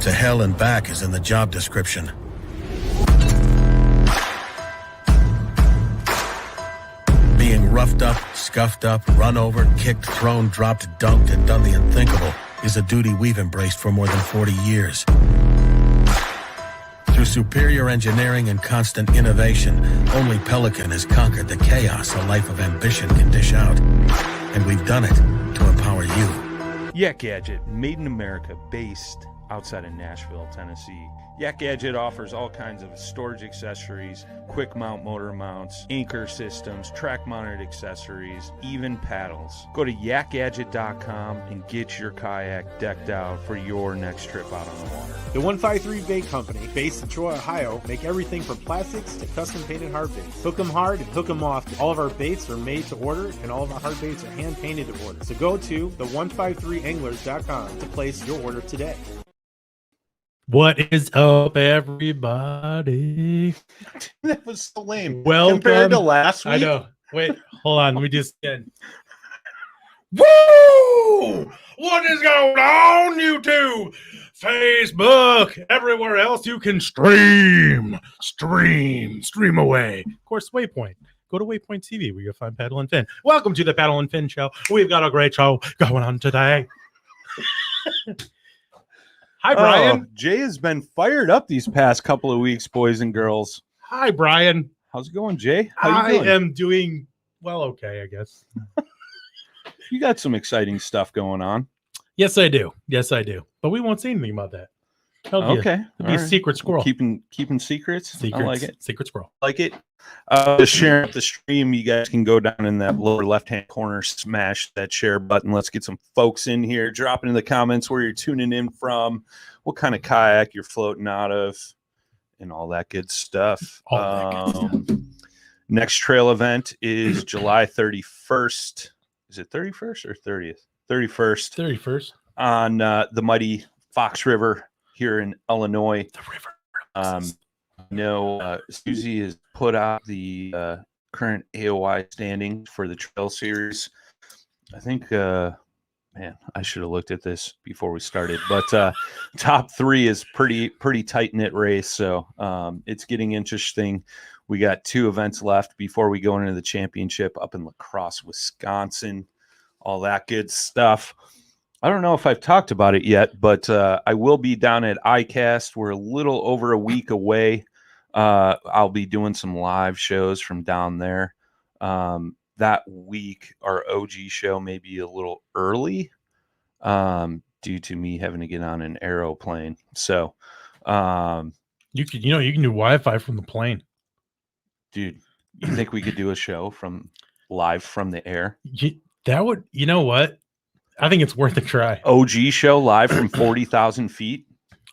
to hell and back is in the job description. Being roughed up, scuffed up, run over, kicked, thrown, dropped, dunked, and done the unthinkable is a duty we've embraced for more than 40 years. Through superior engineering and constant innovation, only Pelican has conquered the chaos a life of ambition can dish out. And we've done it to empower you. Yak Gadget, made in America, based outside of Nashville, Tennessee. Yak Gadget offers all kinds of storage accessories, quick mount motor mounts, anchor systems, track mounted accessories, even paddles. Go to yakgadget.com and get your kayak decked out for your next trip out on the water. The 153 Bait Company, based in Troy, Ohio, make everything from plastics to custom painted hard baits. Hook 'em hard and hook 'em off. All of our baits are made to order, and all of our hard baits are hand painted to order. So go to the153anglers.com to place your order today. What is up, everybody? That was so lame. Welcome. Compared to last week. I know. Wait, hold on. Let me just get. Woo! What is going on, YouTube, Facebook, everywhere else you can stream away. Of course, Waypoint. Go to Waypoint TV where you'll find Paddle and Fin. Welcome to the Paddle and Fin Show. We've got a great show going on today. Hi, Brian. Jay has been fired up these past couple of weeks, boys and girls. Hi, Brian. How's it going, Jay? How you doing? I am doing well, okay, I guess. You got some exciting stuff going on. Yes, I do. But we won't say anything about that. Okay. It'll be a secret squirrel. Keeping secrets. I like it. Secret squirrel. Like it. Just sharing up the stream. You guys can go down in that lower left-hand corner, smash that share button. Let's get some folks in here. Drop in the comments where you're tuning in from, what kind of kayak you're floating out of, and all that good stuff. Next trail event is July 31st. Is it 31st or 30th? 31st. 31st. On the mighty Fox River here in Illinois. The river. Susie has put out the current AOI standing for the trail series. I think, I should have looked at this before we started, but top three is pretty tight-knit race. So it's getting interesting. We got 2 events left before we go into the championship up in La Crosse, Wisconsin, all that good stuff. I don't know if I've talked about it yet, but I will be down at ICAST. We're a little over a week away. I'll be doing some live shows from down there. That week, our OG show may be a little early due to me having to get on an aeroplane. So you can do Wi-Fi from the plane. Dude, you think we could do a show live from the air? That would, you know what? I think it's worth a try. OG show live from 40,000 feet.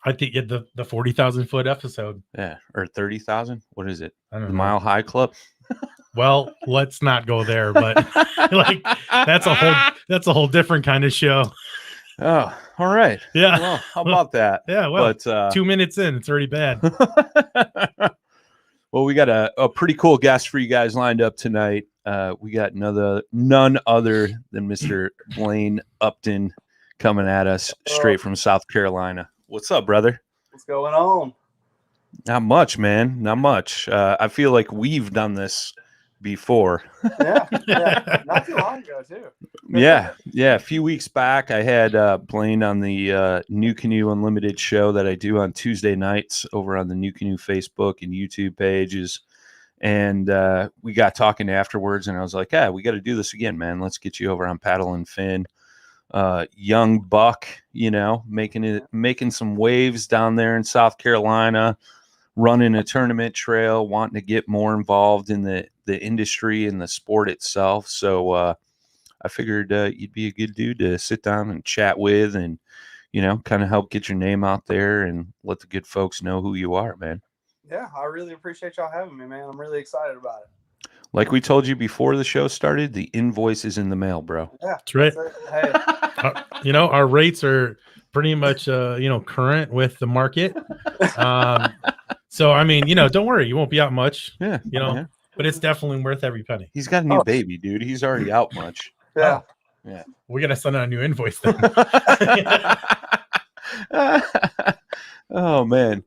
I think the 40,000 foot episode. Yeah, or 30,000. What is it? I don't the know. Mile High Club. Well, let's not go there. But like that's a whole different kind of show. Oh, all right. Yeah. Well, how about that? Yeah. Well, but 2 minutes in, it's already bad. Well, we got a pretty cool guest for you guys lined up tonight. We got none other than Mr. Blaine Upton coming at us straight from South Carolina. What's up, brother? What's going on? Not much, man. Not much. I feel like we've done this before. Yeah. Not too long ago, too. Yeah. A few weeks back, I had Blaine on the NuCanoe Unlimited show that I do on Tuesday nights over on the NuCanoe Facebook and YouTube pages. And we got talking afterwards, and I was like, we got to do this again, man. Let's get you over on Paddle and Fin. Young buck, making some waves down there in South Carolina, running a tournament trail, wanting to get more involved in the industry and the sport itself. So I figured you'd be a good dude to sit down and chat with and, kind of help get your name out there and let the good folks know who you are, man. Yeah, I really appreciate y'all having me, man. I'm really excited about it. Like we told you before the show started, the invoice is in the mail, bro. Yeah, that's right. Hey. Our rates are pretty much, current with the market. So, I mean, don't worry. You won't be out much, Yeah. but it's definitely worth every penny. He's got a new baby, dude. He's already out much. Yeah. Yeah. We got to send out a new invoice then. Oh man.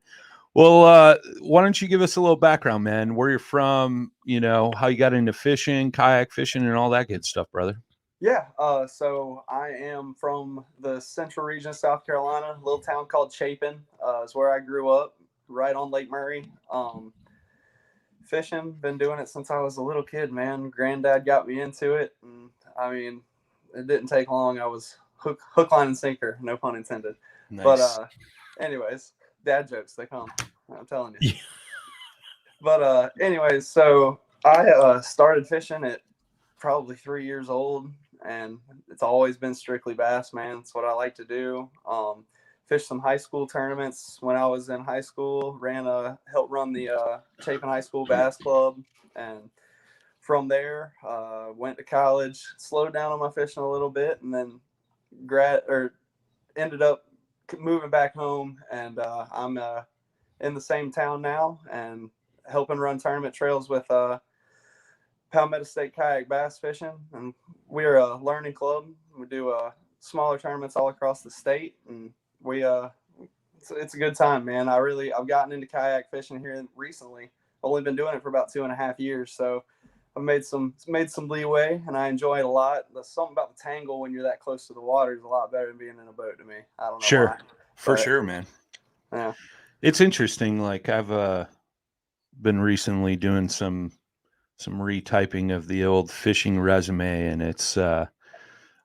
Well, why don't you give us a little background, man? Where you're from, how you got into fishing, kayak fishing, and all that good stuff, brother. Yeah. So I am from the central region of South Carolina, a little town called Chapin. Is where I grew up, right on Lake Murray. Fishing, been doing it since I was a little kid, man. Granddad got me into it, and I mean, it didn't take long. I was hook, line, and sinker, no pun intended. Nice. But anyways, dad jokes, they come. I'm telling you. But anyways, so I started fishing at probably 3 years old, and it's always been strictly bass, man. It's what I like to do. Fished some high school tournaments when I was in high school. Helped run the Chapin High School Bass Club, and from there went to college. Slowed down on my fishing a little bit, and then ended up moving back home. And I'm in the same town now, and helping run tournament trails with Palmetto State Kayak bass fishing. And we're a learning club. We do smaller tournaments all across the state, and it's a good time, man. I've gotten into kayak fishing here recently. I've only been doing it for about 2.5 years, so I've made some leeway, and I enjoy it a lot. There's something about the tangle when you're that close to the water is a lot better than being in a boat to me. I don't know. Sure, why, for sure, man. Yeah, it's interesting. Like I've been recently doing some retyping of the old fishing resume, and it's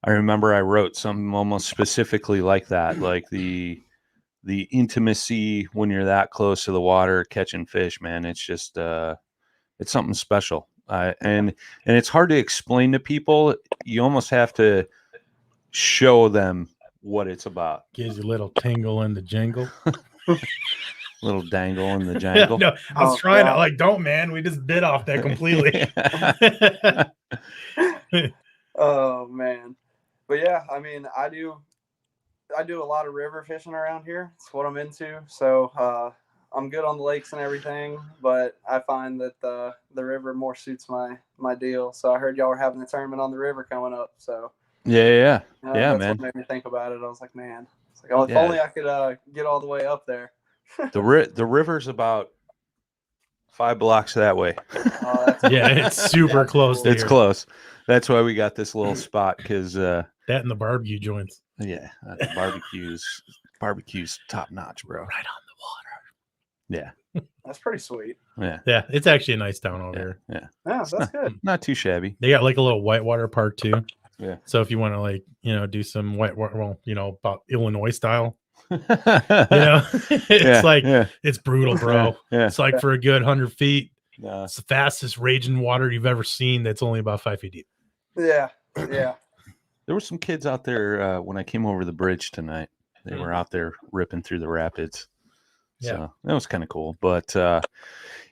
I remember I wrote something almost specifically like that, like the intimacy when you're that close to the water catching fish, man. It's just it's something special. And it's hard to explain to people. You almost have to show them what it's about. Gives you a little tingle in the jingle. Little dangle in the jangle. No, I was trying to don't, man. We just bit off that completely. Oh man. But yeah, I mean, I do a lot of river fishing around here. It's what I'm into. So I'm good on the lakes and everything, but I find that the river more suits my deal. So I heard y'all were having a tournament on the river coming up. So yeah, that's man. what made me think about it. I was like, man, it's like, if only I could get all the way up there. The river's about 5 blocks that way. It's super close. It's close. That's why we got this little spot, because that and the barbecue joints. Yeah, barbecue's top notch, bro. Right on the water. Yeah, that's pretty sweet. Yeah, it's actually a nice town over here. Yeah, that's good. Not too shabby. They got like a little whitewater park too. Yeah. So if you want to do some whitewater, about Illinois style. It's it's brutal, bro. Yeah. It's like for a good 100 feet. It's the fastest raging water you've ever seen. That's only about 5 feet deep. Yeah. There were some kids out there when I came over the bridge tonight. They were out there ripping through the rapids. So that was kind of cool. But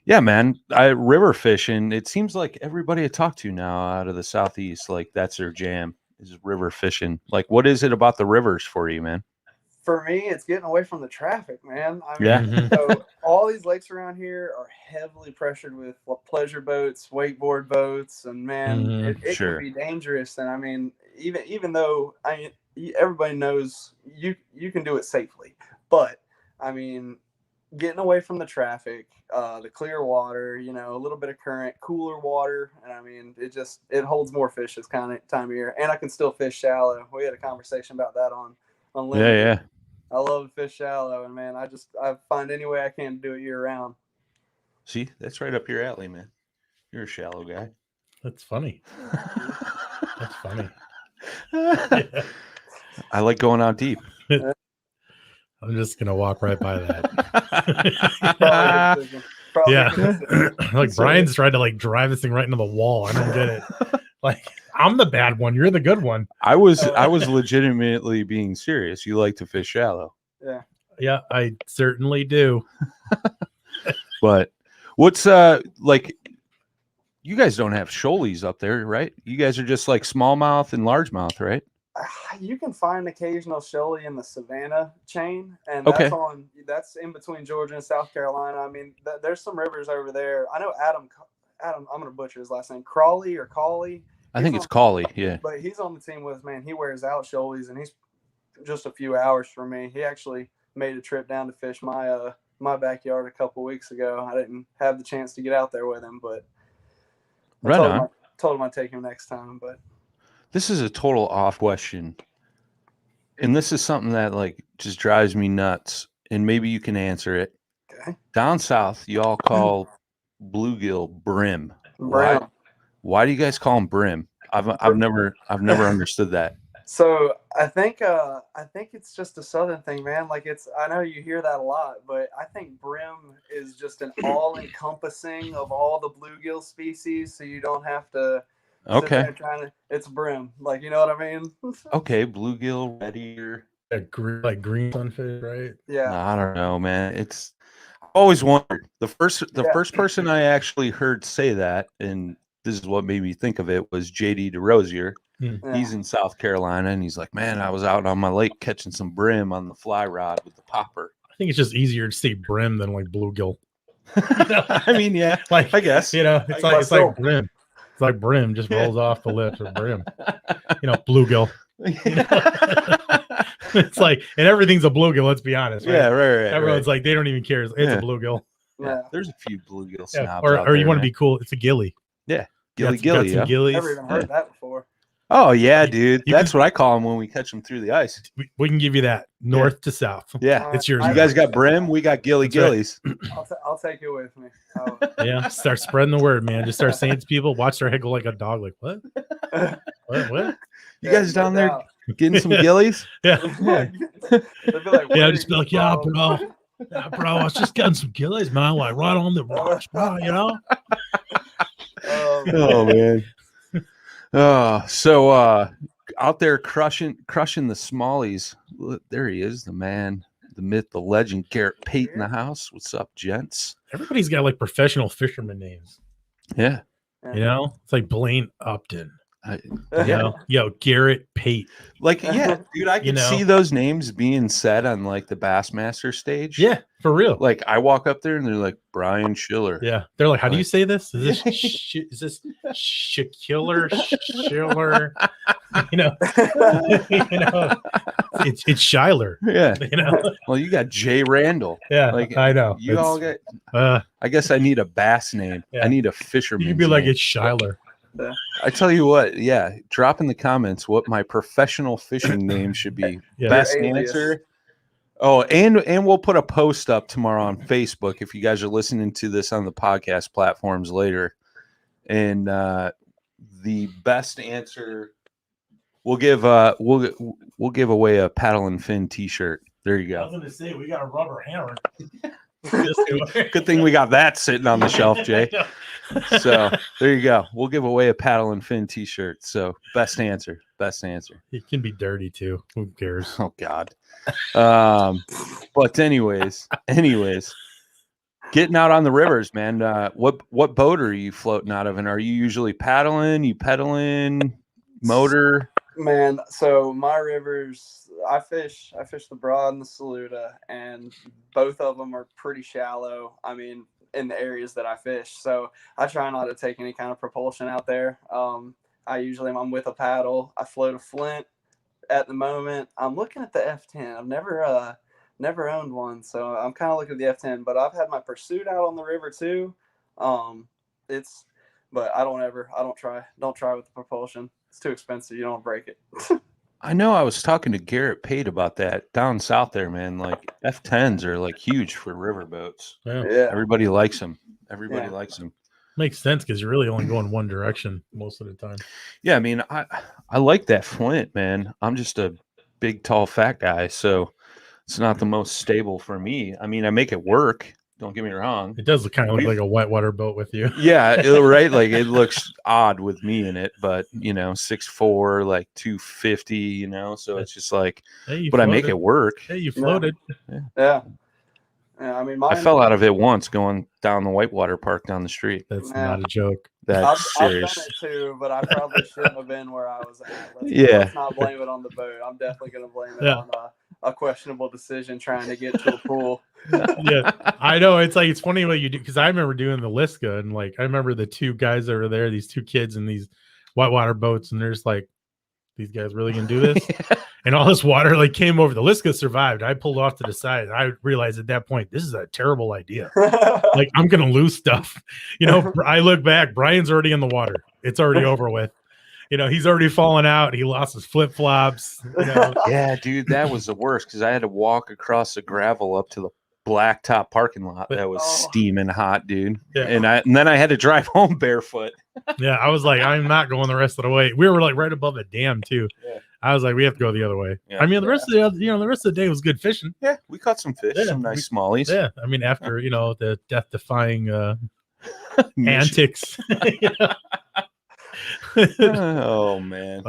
yeah, man, river fishing. It seems like everybody I talk to now out of the Southeast, like that's their jam, is river fishing. Like, what is it about the rivers for you, man? For me, it's getting away from the traffic, man. I mean, so all these lakes around here are heavily pressured with pleasure boats, wakeboard boats, and man, it can be dangerous. And I mean, even though everybody knows you can do it safely, but I mean, getting away from the traffic, the clear water, a little bit of current, cooler water, and I mean, it holds more fish this kind of time of year, and I can still fish shallow. We had a conversation about that on limited. Yeah. I love to fish shallow, and man, I find any way I can to do it year round. See, that's right up your alley, man. You're a shallow guy. That's funny. That's funny. I like going out deep. I'm just gonna walk right by that. Like Brian's trying to drive this thing right into the wall. I don't get it. Like, I'm the bad one. You're the good one. I was legitimately being serious. You like to fish shallow. Yeah, I certainly do. But what's like? You guys don't have shoalies up there, right? You guys are just like smallmouth and largemouth, right? You can find occasional shoalie in the Savannah chain, and that's in between Georgia and South Carolina. I mean, there's some rivers over there. I know Adam. I'm gonna butcher his last name. Crawley or Cawley. I think it's Cawley. Yeah, but he's on the team with us, man. He wears out shoalies, and he's just a few hours from me. He actually made a trip down to fish my backyard a couple weeks ago. I didn't have the chance to get out there with him, but Right on. told him I'd take him next time. But This is a total off question. And this is something that like just drives me nuts. And maybe you can answer it. okay, Down south, you all call bluegill brim. Brown. Why do you guys call them brim? I've never understood that. So I think it's just a southern thing, man. Like I know you hear that a lot, but I think brim is just an all-encompassing of all the bluegill species, so you don't have to. Okay. It's brim, like, you know what I mean? Okay, bluegill, red ear. Like green sunfish, right? Yeah. I don't know, man. It's I've always wondered. The first person I actually heard say that, and this is what made me think of it, was JD DeRosier. Yeah. He's in South Carolina, and he's like, man, I was out on my lake catching some brim on the fly rod with the popper. I think it's just easier to say brim than like bluegill. I mean, yeah, Like, I guess. you know, it's like brim. It's like brim just rolls off the lips of brim. You know, bluegill. It's like, and everything's a bluegill. Let's be honest. Right? Yeah, right. Everyone's like, they don't even care. It's a bluegill. Yeah. There's a few bluegill Yeah. snobs Or out you there, want to man. be cool? It's a gilly. Gilly, Got some yeah. gillies. Never even heard that before. Oh yeah, dude. You That's what I call them when we catch them through the ice. We can give you that north to south. Yeah. It's yours. You guys got brim, we got gilly That's right. gillies. I'll take it with me. Yeah, start spreading the word, man. Just start saying to people, watch their head go like a dog. Like, what? What? You guys down there getting some gillies? Yeah. They'd be like, Yeah, just be like, yeah, bro. Yeah, bro, I was just getting some gillies, man. Like, right on the rocks, bro, you know? Oh man. So out there crushing the smallies. Look, there he is, the man, the myth, the legend, Garrett Pate in the house. What's up, gents? Everybody's got like professional fisherman names. Yeah. You know, it's like Blaine Upton. Yeah. Garrett Pate. Like, yeah, dude, I can see those names being said on like the Bassmaster stage. Yeah, for real. Like I walk up there and they're like Brian Schiller. Yeah, they're like, how do you say this? Is this Schiller? You know, it's Schuyler. Yeah. You know. Well, you got Jay Randall. Yeah, like I know. You all get. I guess I need a bass name. Yeah. I need a fisherman. You could be like, it's Schuyler. I tell you what, yeah. Drop in the comments what my professional fishing name should be. Yeah. Best answer. Oh, and we'll put a post up tomorrow on Facebook if you guys are listening to this on the podcast platforms later. And the best answer, we'll give away a Paddle and Fin T-shirt. There you I was go. going to say we got a rubber hammer. Good thing we got that sitting on the shelf, Jay. So there you go. We'll give away a Paddle and Fin T-shirt. So best answer. It can be dirty too. Who cares? Oh God. But anyways, getting out on the rivers, man. What boat are you floating out of? And are you usually paddling? You pedaling? Motor? Man, so my rivers, I fish the Broad and the Saluda, and both of them are pretty shallow. I mean, in the areas that I fish, so I try not to take any kind of propulsion out there. I'm with a paddle. I float a Flint at the moment. I'm looking at the F10. I've never owned one, so I'm kind of looking at the F10. But I've had my Pursuit out on the river too. But I don't try with the propulsion. It's too expensive. You don't want to break it. I know I was talking to Garrett Pate about that down south there, man. Like F10s are like huge for river boats. Yeah. Everybody likes them. Likes them. Makes sense because you're really only going one direction most of the time. Yeah, I mean, I like that Flint, man. I'm just a big, tall, fat guy, so it's not the most stable for me. I mean, I make it work. Don't get me wrong. It does kind of look like a whitewater boat with you. Yeah, right. Like it looks odd with me in it, but 6'4", like 250. You know, so it's just like, hey, but I make it work. Hey, you floated. Yeah. I mean, I fell out of it once going down the Whitewater Park down the street. That's not a joke. That's serious. I've done it too, but I probably shouldn't have been where I was at. Let's not blame it on the boat. I'm definitely going to blame it on a questionable decision trying to get to a pool. Yeah, I know. It's like, it's funny what you do, because I remember doing the Liska, and like I remember the two guys that were there, these two kids in these whitewater boats, and there's like, these guys really gonna do this? and all this water like came over. The Liska survived. I pulled off to the side. I realized at that point, this is a terrible idea. Like, I'm going to lose stuff. I look back, Brian's already in the water. It's already over with. He's already fallen out. He lost his flip-flops. Yeah, dude, that was the worst because I had to walk across the gravel up to the blacktop parking lot that was steaming hot, dude. Yeah. And then I had to drive home barefoot. Yeah, I was like, I'm not going the rest of the way. We were like right above a dam too. Yeah. I was like, we have to go the other way. Yeah. I mean, the rest of the day was good fishing. Yeah, we caught some fish, some nice smallies. Yeah, I mean, after the death-defying antics. Oh man,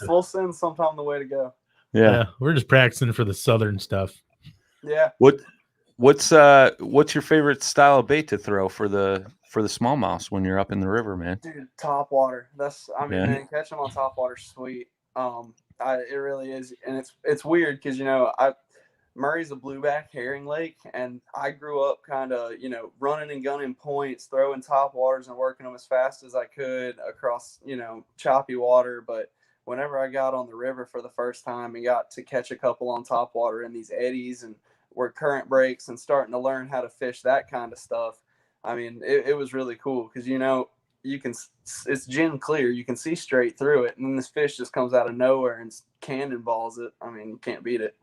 full send sometime the way to go. Yeah, we're just practicing for the southern stuff. Yeah. What's your favorite style of bait to throw for the smallmouth when you're up in the river, man? Dude, top water. Man, catch them on top water, sweet. It really is, and it's weird because Murray's a blueback herring lake, and I grew up kind of running and gunning points, throwing top waters and working them as fast as I could across choppy water. But whenever I got on the river for the first time and got to catch a couple on top water in these eddies and where current breaks and starting to learn how to fish that kind of stuff, I mean, it was really cool because it's gin clear, you can see straight through it, and then this fish just comes out of nowhere and cannonballs it. I mean, you can't beat it.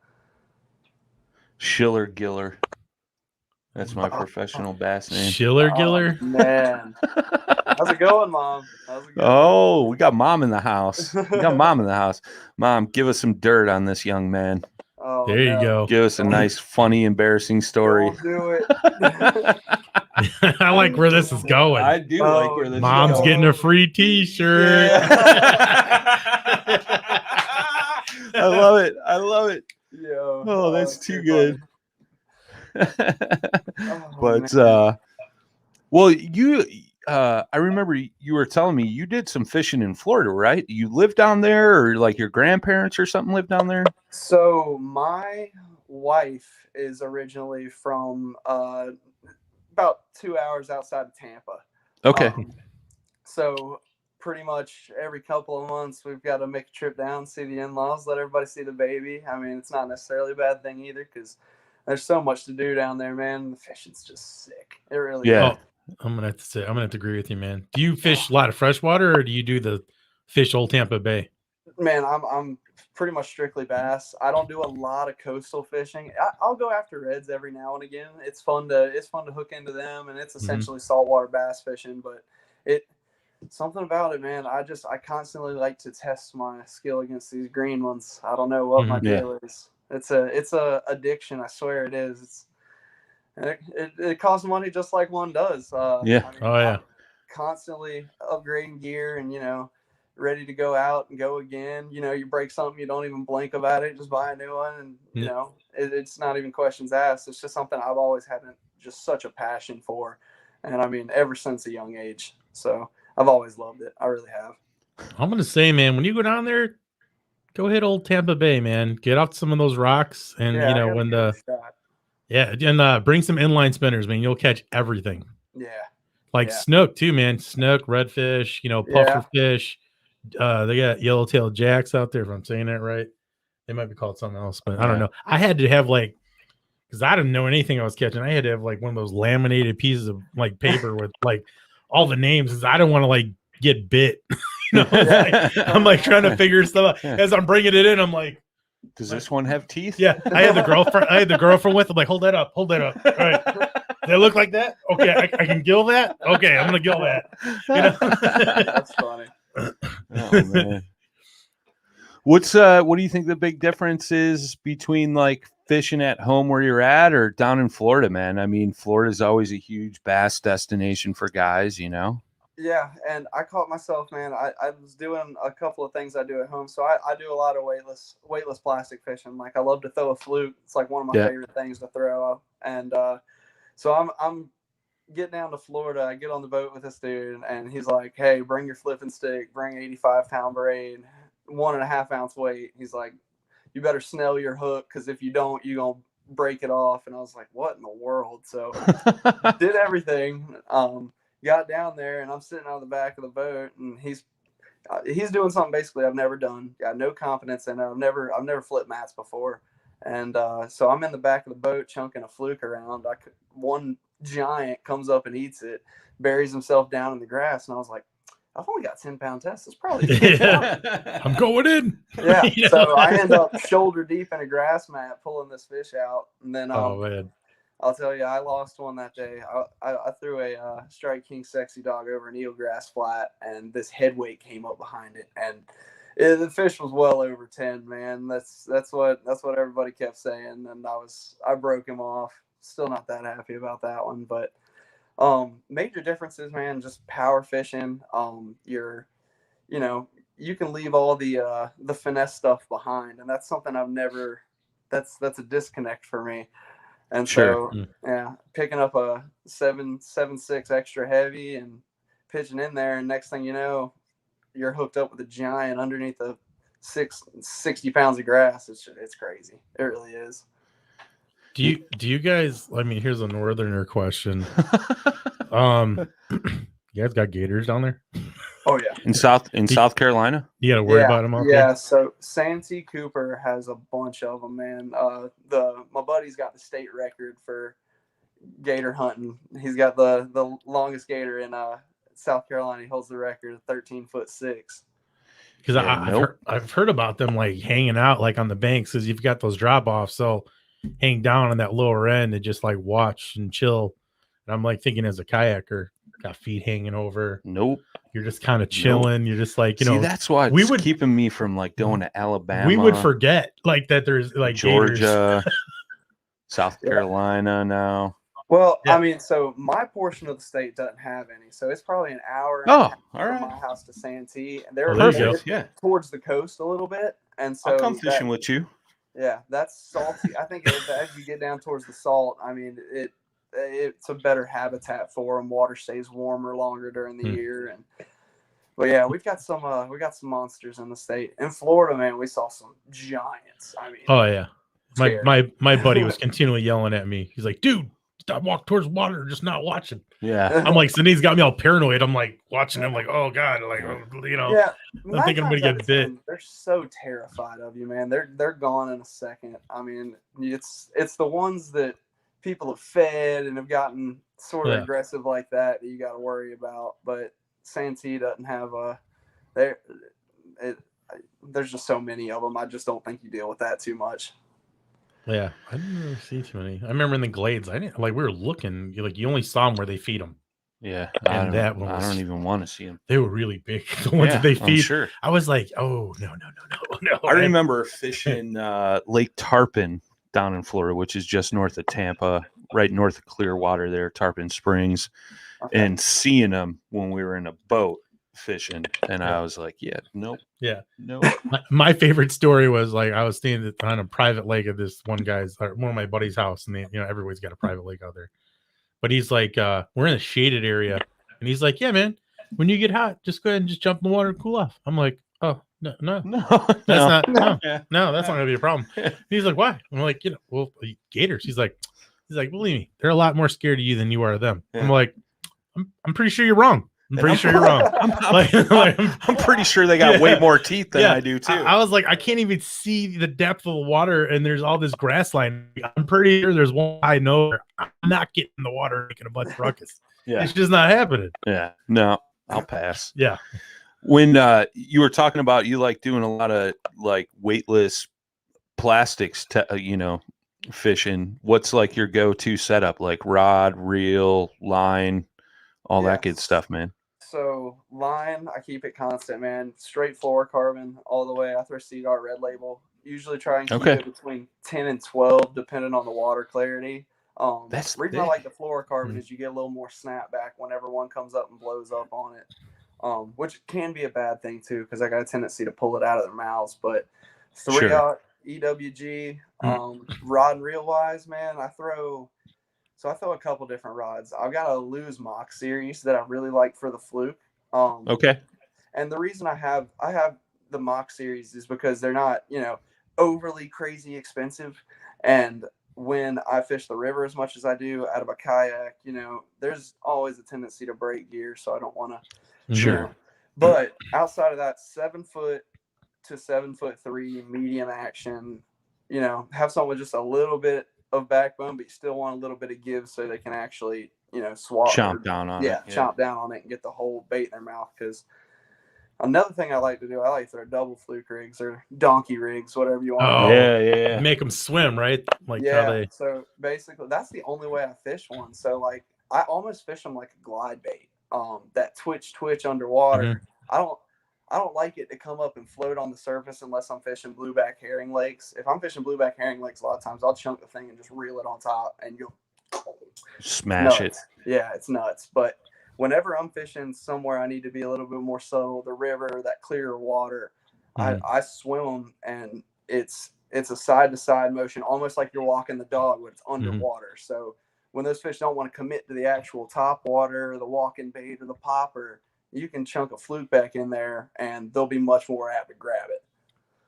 Schiller Giller. That's my professional bass name. Schiller Giller? Man. How's it going, Mom? Oh, we got Mom in the house. Mom, give us some dirt on this young man. Oh, there you go. Give us a nice, funny, embarrassing story. Don't do it. I like where this is going. I do like where this Mom's is going. getting a free t-shirt. Yeah. I love it. Yo, oh, that's too good. But well, you I remember you were telling me you did some fishing in Florida, right? You lived down there, or like your grandparents or something lived down there? So my wife is originally from about 2 hours outside of Tampa. Okay. So pretty much every couple of months we've got to make a trip down, see the in-laws, let everybody see the baby. I mean, it's not necessarily a bad thing either because there's so much to do down there, man. The fishing's just sick. It really is. Oh, I'm gonna have to agree with you, man. Do you fish a lot of freshwater, or do you do the fish Old Tampa Bay? Man, I'm pretty much strictly bass. I don't do a lot of coastal fishing. I'll go after reds every now and again. It's fun to hook into them, and it's essentially saltwater bass fishing. But something about it, man. I constantly like to test my skill against these green ones. I don't know what my deal is. It's a addiction. I swear it is. It costs money just like one does. I'm constantly upgrading gear and ready to go out and go again. You break something, you don't even blink about it. Just buy a new one, and it's not even questions asked. It's just something I've always had just such a passion for, and I mean ever since a young age. So I've always loved it. I really have. I'm gonna say, man, when you go down there, go hit Old Tampa Bay, man. Get out some of those rocks, and bring some inline spinners, man. You'll catch everything. Yeah. Snook too, man. Snook, redfish, pufferfish. They got yellowtail jacks out there. If I'm saying that right, they might be called something else, but I don't know. I had to have because I didn't know anything I was catching. I had to have one of those laminated pieces of paper with all the names, because I don't want to get bit. I'm trying to figure stuff out as I'm bringing it in. I'm like, does this one have teeth? Yeah, I had the girlfriend with. I'm like, hold that up. All right, they look like that. Okay, I can gill that. Okay, I'm gonna gill that. That's funny. Oh man, what do you think the big difference is between fishing at home where you're at or down in Florida, man? I mean, Florida's always a huge bass destination for guys, Yeah, and I caught myself, man. I was doing a couple of things I do at home. So I do a lot of weightless plastic fishing. I love to throw a fluke. It's one of my favorite things to throw. And so I'm getting down to Florida. I get on the boat with this dude, and he's like, "Hey, bring your flipping stick, bring 85-pound braid, 1.5 ounce weight." He's like, "You better snell your hook, because if you don't, you're gonna break it off." And I was like, "What in the world?" So did everything. Got down there, and I'm sitting on the back of the boat, and he's he's doing something basically I've never done. Got no confidence in it. I've never flipped mats before. And so I'm in the back of the boat chunking a fluke around. One giant comes up and eats it, buries himself down in the grass. And I was like, I've only got 10-pound tests. It's probably I'm going in. Yeah. You know? So I end up shoulder deep in a grass mat pulling this fish out. And then Oh man. I'll tell you, I lost one that day. I threw a Strike King Sexy Dog over an eelgrass flat, and this head weight came up behind it, and the fish was well over 10. Man, that's what everybody kept saying, and I broke him off. Still not that happy about that one, but major differences, man. Just power fishing. You can leave all the finesse stuff behind, and that's something I've never. That's a disconnect for me. And Sure. so, yeah, picking up a 7.6 extra heavy and pitching in there, and next thing you know, you're hooked up with a giant underneath the 60 pounds of grass. It's crazy. It really is. Do you guys? I mean, here's a northerner question. You guys got gators down there? Oh yeah. In South Carolina? You got to worry about them out there? Yeah, so Santee Cooper has a bunch of them, man. My buddy's got the state record for gator hunting. He's got the longest gator in South Carolina. He holds the record of 13'6". Because I've heard about them like hanging out like on the banks, because you've got those drop offs. So hang down on that lower end and just like watch and chill. And I'm like thinking, as a kayaker, got feet hanging over. Nope. You're just kind of chilling. Nope. You're just like, See, that's why it's keeping me from like going to Alabama. We would forget like that there's like Georgia, South Carolina now. Well, I mean, so my portion of the state doesn't have any, so it's probably an hour all from right. my house to Santee, and they're towards the coast a little bit, and so I'll come fishing with you. Yeah, that's salty. I think as you get down towards the salt, I mean, it's a better habitat for them. Water stays warmer longer during the year, but yeah, we got some monsters in the state. In Florida, man, we saw some giants. I mean, oh yeah, my buddy was continually yelling at me. He's like, dude, stop walking towards water, just not watching. Yeah, I'm like, Sydney's got me all paranoid. I'm like watching him, like, oh god, like, you know, yeah. I'm thinking I'm gonna get bit. They're so terrified of you, man. They're gone in a second. I mean, it's the ones that people have fed and have gotten sort of aggressive like that you got to worry about. But Santee doesn't have there's just so many of them. I just don't think you deal with that too much. Yeah, I didn't really see too many. I remember in the glades, we were looking, like you only saw them where they feed them. Yeah, and I don't even want to see them. They were really big. The ones that they feed. Sure. I was like, oh no. I remember fishing Lake Tarpon down in Florida, which is just north of Tampa, right north of Clearwater there, Tarpon Springs, and seeing them when we were in a boat fishing, and I was like, nope. My favorite story was like I was staying on a private lake at this one of my buddy's house, and everybody's got a private lake out there. But he's like, we're in a shaded area, and he's like, yeah, man, when you get hot, just go ahead and just jump in the water and cool off. I'm like, oh, no, that's not gonna be a problem. He's like, why? I'm like, gators. He's like, believe me, they're a lot more scared of you than you are of them. I'm like, I'm pretty sure you're wrong. I'm pretty sure you're wrong. I'm pretty sure they got way more teeth than I do too. I was like, I can't even see the depth of the water, and there's all this grass line. I'm pretty sure there's one I know I'm not getting in the water making a bunch of ruckus. It's just not happening. Yeah, no, I'll pass. Yeah. When you were talking about you like doing a lot of like weightless plastics, fishing, what's like your go-to setup? Like rod, reel, line, all that good stuff, man. So line, I keep it constant, man. Straight fluorocarbon all the way. I throw Seaguar Red Label. Usually try and keep it between 10 and 12, depending on the water clarity. The reason I like the fluorocarbon is you get a little more snapback whenever one comes up and blows up on it, which can be a bad thing too, because I got a tendency to pull it out of their mouths. But 3-aught, EWG, rod and reel wise, man, I throw a couple different rods. I've got a Lose Mock series that I really like for the fluke. And the reason I have the Mock series is because they're not, overly crazy expensive. And when I fish the river as much as I do out of a kayak, there's always a tendency to break gear. So I don't want to. Sure. But outside of that, 7 foot to 7'3" medium action, have someone with just a little bit of backbone, but you still want a little bit of give so they can actually, swat. Chomp down on it. Yeah, chomp down on it and get the whole bait in their mouth. Because another thing I like to do, I like to throw double fluke rigs or donkey rigs, whatever you want to Oh, call it. Yeah. Make them swim, right? Like Yeah. how they. So basically, that's the only way I fish one. So like, I almost fish them like a glide bait. That twitch underwater. Mhm. I don't like it to come up and float on the surface unless I'm fishing blueback herring lakes. If I'm fishing blueback herring lakes, a lot of times I'll chunk the thing and just reel it on top, and you'll Smash it. Yeah, it's nuts. But whenever I'm fishing somewhere I need to be a little bit more subtle, the river, that clearer water, I swim them, and it's a side-to-side motion, almost like you're walking the dog, but it's underwater. So when those fish don't want to commit to the actual top water, or the walking bait, or the popper, you can chunk a fluke back in there, and they'll be much more apt to grab it.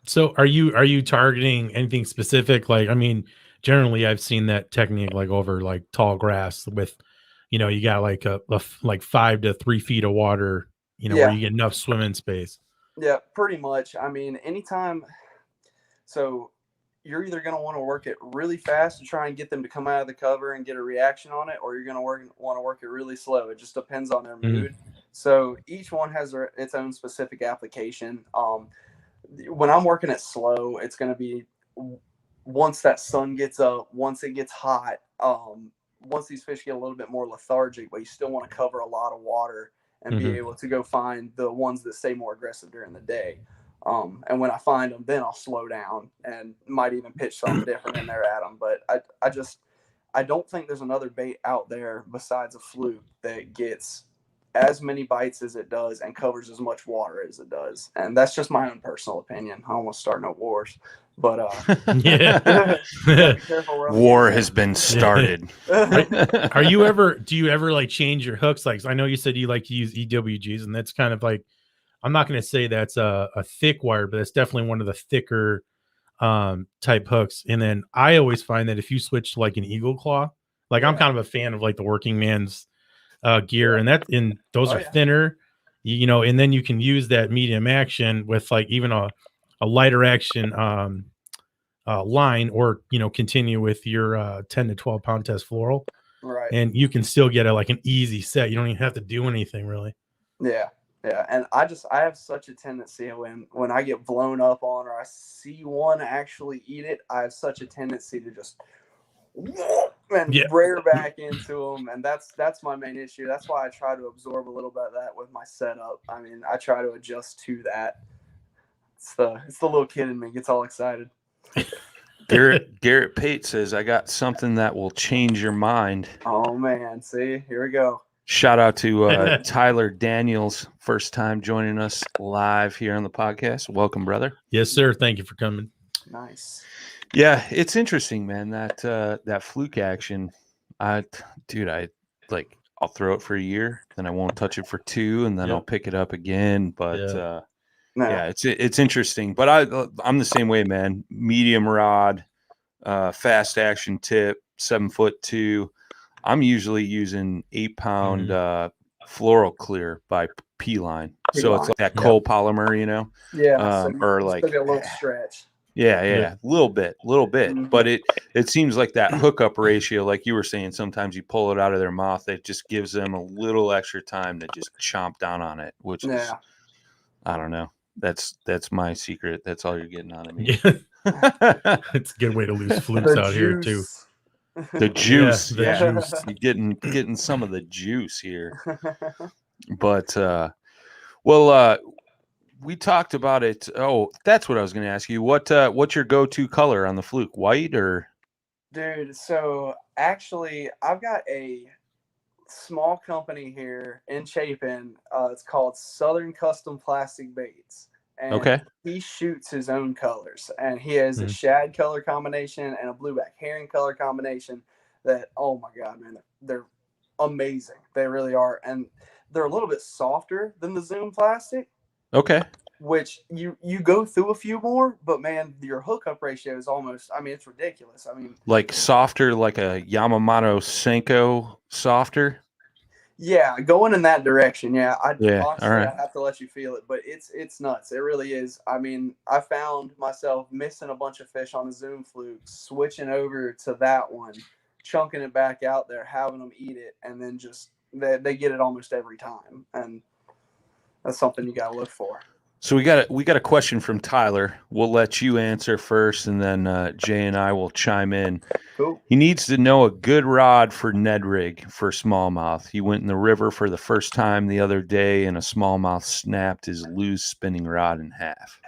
So are you targeting anything specific? Like, I mean, generally I've seen that technique like over like tall grass with, you got like a like 5 to 3 feet of water, where you get enough swimming space. Yeah, pretty much. I mean, anytime. So you're either going to want to work it really fast to try and get them to come out of the cover and get a reaction on it, or you're going to want to work it really slow. It just depends on their mood. So each one has its own specific application. When I'm working it slow, it's going to be once that sun gets up, once it gets hot, once these fish get a little bit more lethargic, but you still want to cover a lot of water and be able to go find the ones that stay more aggressive during the day. And when I find them, then I'll slow down and might even pitch something different in there at them. But I don't think there's another bait out there besides a fluke that gets as many bites as it does and covers as much water as it does. And that's just my own personal opinion. I don't want to start no wars, but war has been started. Do you ever like change your hooks? Like, I know you said you like to use EWGs, and that's kind of like, I'm not going to say that's a thick wire, but it's definitely one of the thicker type hooks. And then I always find that if you switch to like an eagle claw, like I'm kind of a fan of like the working man's gear, and those are thinner, and then you can use that medium action with like even a lighter action line, or continue with your 10 to 12 pound test floral, right? And you can still get like an easy set. You don't even have to do anything really. Yeah, and I have such a tendency when I get blown up on, or I see one actually eat it, I have such a tendency to just rear back into them, and that's my main issue. That's why I try to absorb a little bit of that with my setup. I mean, I try to adjust to that. It's the little kid in me gets all excited. Garrett Pate says, I got something that will change your mind. Oh man, see, here we go. Shout out to Tyler Daniels, first time joining us live here on the podcast. Welcome, brother. Yes, sir. Thank you for coming. Nice. Yeah, it's interesting, man. That fluke action, I'll throw it for a year, then I won't touch it for 2, and then I'll pick it up again. But it's interesting. But I'm the same way, man. Medium rod, fast action tip, 7'2". I'm usually using 8-pound floral clear by P-Line. So it's like that copolymer, Yeah. Or like a little stretch. Yeah, a little bit. But it seems like that hookup ratio, like you were saying, sometimes you pull it out of their mouth, it just gives them a little extra time to just chomp down on it, which is, I don't know. That's my secret. That's all you're getting out of me. Yeah. It's a good way to lose flukes out here too. The juice. The juice. You're getting some of the juice here. But we talked about it. Oh, that's what I was going to ask you. What's your go-to color on the fluke? White or? Dude, so actually, I've got a small company here in Chapin. It's called Southern Custom Plastic Baits. And he shoots his own colors, and he has a shad color combination and a blueback herring color combination that, oh my God, man, they're amazing. They really are. And they're a little bit softer than the Zoom plastic. Okay. Which you go through a few more, but man, your hookup ratio is almost, I mean, it's ridiculous. I mean, like softer, like a Yamamoto Senko softer. Yeah, going in that direction. Yeah, Yeah, honestly, all right. I have to let you feel it, but it's nuts. It really is. I mean, I found myself missing a bunch of fish on a Zoom fluke, switching over to that one, chunking it back out there, having them eat it, and then just they get it almost every time, and that's something you got to look for. So we got a question from Tyler. We'll let you answer first, and then Jay and I will chime in. Cool. He needs to know a good rod for Ned rig for smallmouth. He went in the river for the first time the other day, and a smallmouth snapped his loose spinning rod in half.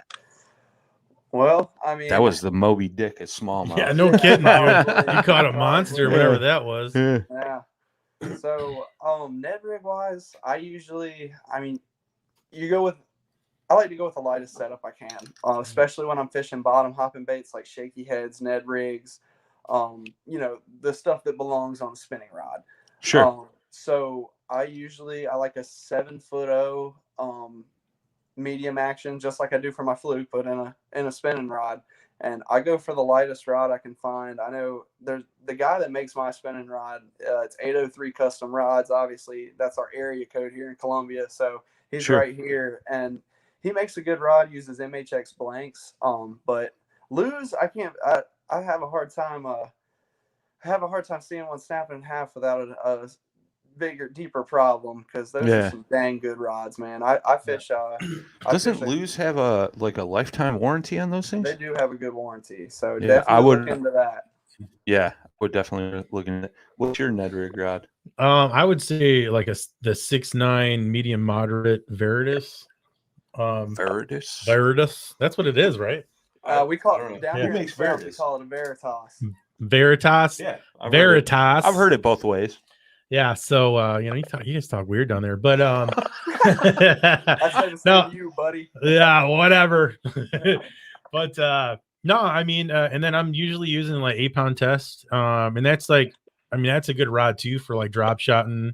Well, I mean, That was the Moby Dick of smallmouth. Yeah, no kidding, dude. Probably. You caught a monster, whatever that was. Yeah. So, Ned rig wise, I mean, I like to go with the lightest setup I can, especially when I'm fishing bottom hopping baits like shaky heads, Ned rigs, the stuff that belongs on a spinning rod. Sure. So I like a 7'0" medium action, just like I do for my fluke, but in a spinning rod. And I go for the lightest rod I can find. I know there's the guy that makes my spinning rod. It's 803 Custom Rods. Obviously, that's our area code here in Columbia. So he's Sure. right here, and he makes a good rod. Uses MHX blanks. But lose, I can't. I have a hard time. Seeing one snapping in half without a bigger, deeper problem, because those are some dang good rods, man. I fish. Doesn't Lose have a lifetime warranty on those things? They do have a good warranty, so Yeah, definitely I would look into that. Yeah, I would definitely look into it. What's your Ned rig rod? I would say like the 6'9" medium moderate Veritas. Veritas. That's what it is, right? We call it down here. Who makes Veritas? Veritas? We call it a Veritas. Veritas. Yeah, Veritas. I've heard it both ways. Yeah, so you guys talk weird down there, but I said the same to you, buddy. Yeah, whatever. But no, I mean, and then I'm usually using like 8-pound test, and that's like, I mean, that's a good rod too for like drop shotting,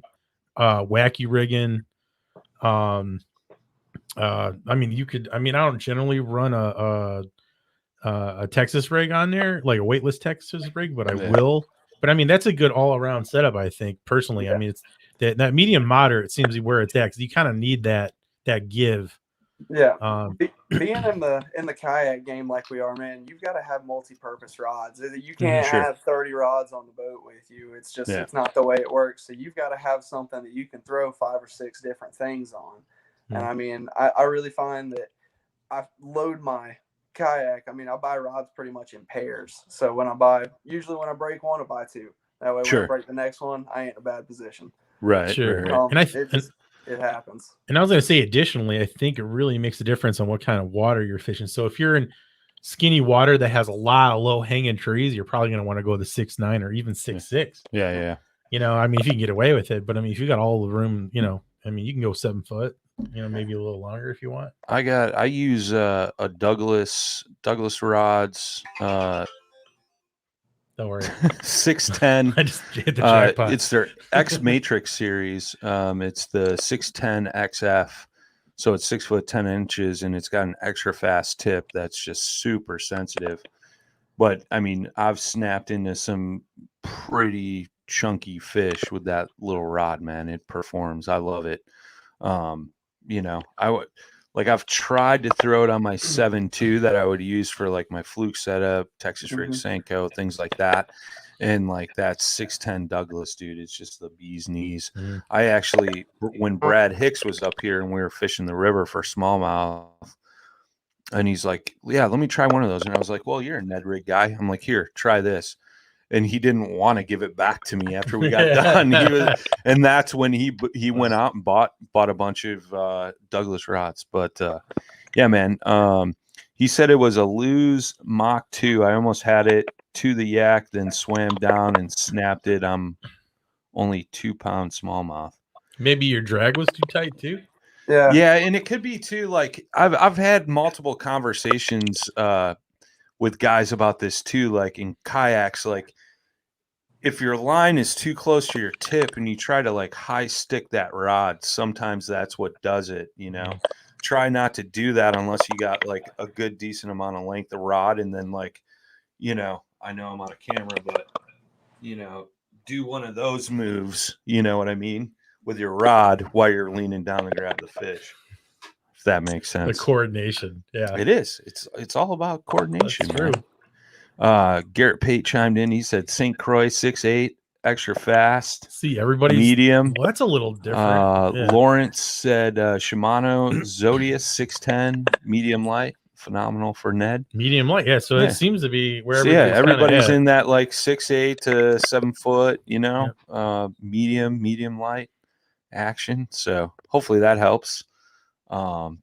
wacky rigging. I mean, I don't generally run a Texas rig on there, like a weightless Texas rig, but I will. But I mean, that's a good all around setup, I think, personally. Yeah. I mean, it's that medium moderate seems to be where it's at, because you kind of need that give. Yeah. Being in the kayak game like we are, man, you've got to have multi-purpose rods. You can't have 30 rods on the boat with you. It's just it's not the way it works. So you've got to have something that you can throw 5 or 6 different things on. And I mean, I really find that I load my kayak. I mean, I buy rods pretty much in pairs. So when I break one, I buy 2. That way, when I break the next one, I ain't in a bad position. Right. Sure. Right. It happens. And I was going to say, additionally, I think it really makes a difference on what kind of water you're fishing. So if you're in skinny water that has a lot of low hanging trees, you're probably going to want to go the 6'9" or even 6'6". Yeah. You know, I mean, if you can get away with it, but I mean, if you got all the room, you know, I mean, you can go 7 foot, you know, maybe a little longer if you want. I use a Douglas rods. Don't worry. 610. I just hit the jackpot. It's their X Matrix series. It's the 610 XF. So it's 6 foot 10 inches, and it's got an extra fast tip that's just super sensitive. But I mean, I've snapped into some pretty chunky fish with that little rod, man. It performs. I love it. You know, I've tried to throw it on my 7.2 that I would use for like my fluke setup, Texas rig Senko, things like that. And like that 610 Douglas, dude, it's just the bee's knees. I actually, when Brad Hicks was up here and we were fishing the river for smallmouth, and he's like, yeah, let me try one of those. And I was like, well, you're a Ned rig guy. I'm like, here, try this. And he didn't want to give it back to me after we got done. And that's when he went out and bought a bunch of Douglas rods. But yeah, man, he said it was a Lose Mach 2. I almost had it to the yak, then swam down and snapped it. I'm only 2-pound smallmouth. Maybe your drag was too tight too. Yeah, and it could be too. Like I've had multiple conversations with guys about this too, like in kayaks, like if your line is too close to your tip and you try to like high stick that rod, sometimes that's what does it, you know. Try not to do that unless you got like a good decent amount of length of rod, and then like, you know, I know I'm on a camera, but you know, do one of those moves, you know what I mean? with your rod while you're leaning down to grab the fish. If that makes The sense. coordination. Yeah. It is. It's all about coordination. That's true. Man. Garrett Pate chimed in. He said St. Croix 6'8", extra fast. See, everybody's medium. Well, that's a little different. Yeah. Lawrence said Shimano Zodius 610, medium light. Phenomenal for Ned. Medium light. Yeah. So it seems to be where everybody's in that like 6'8" to 7 foot, medium light action. So hopefully that helps.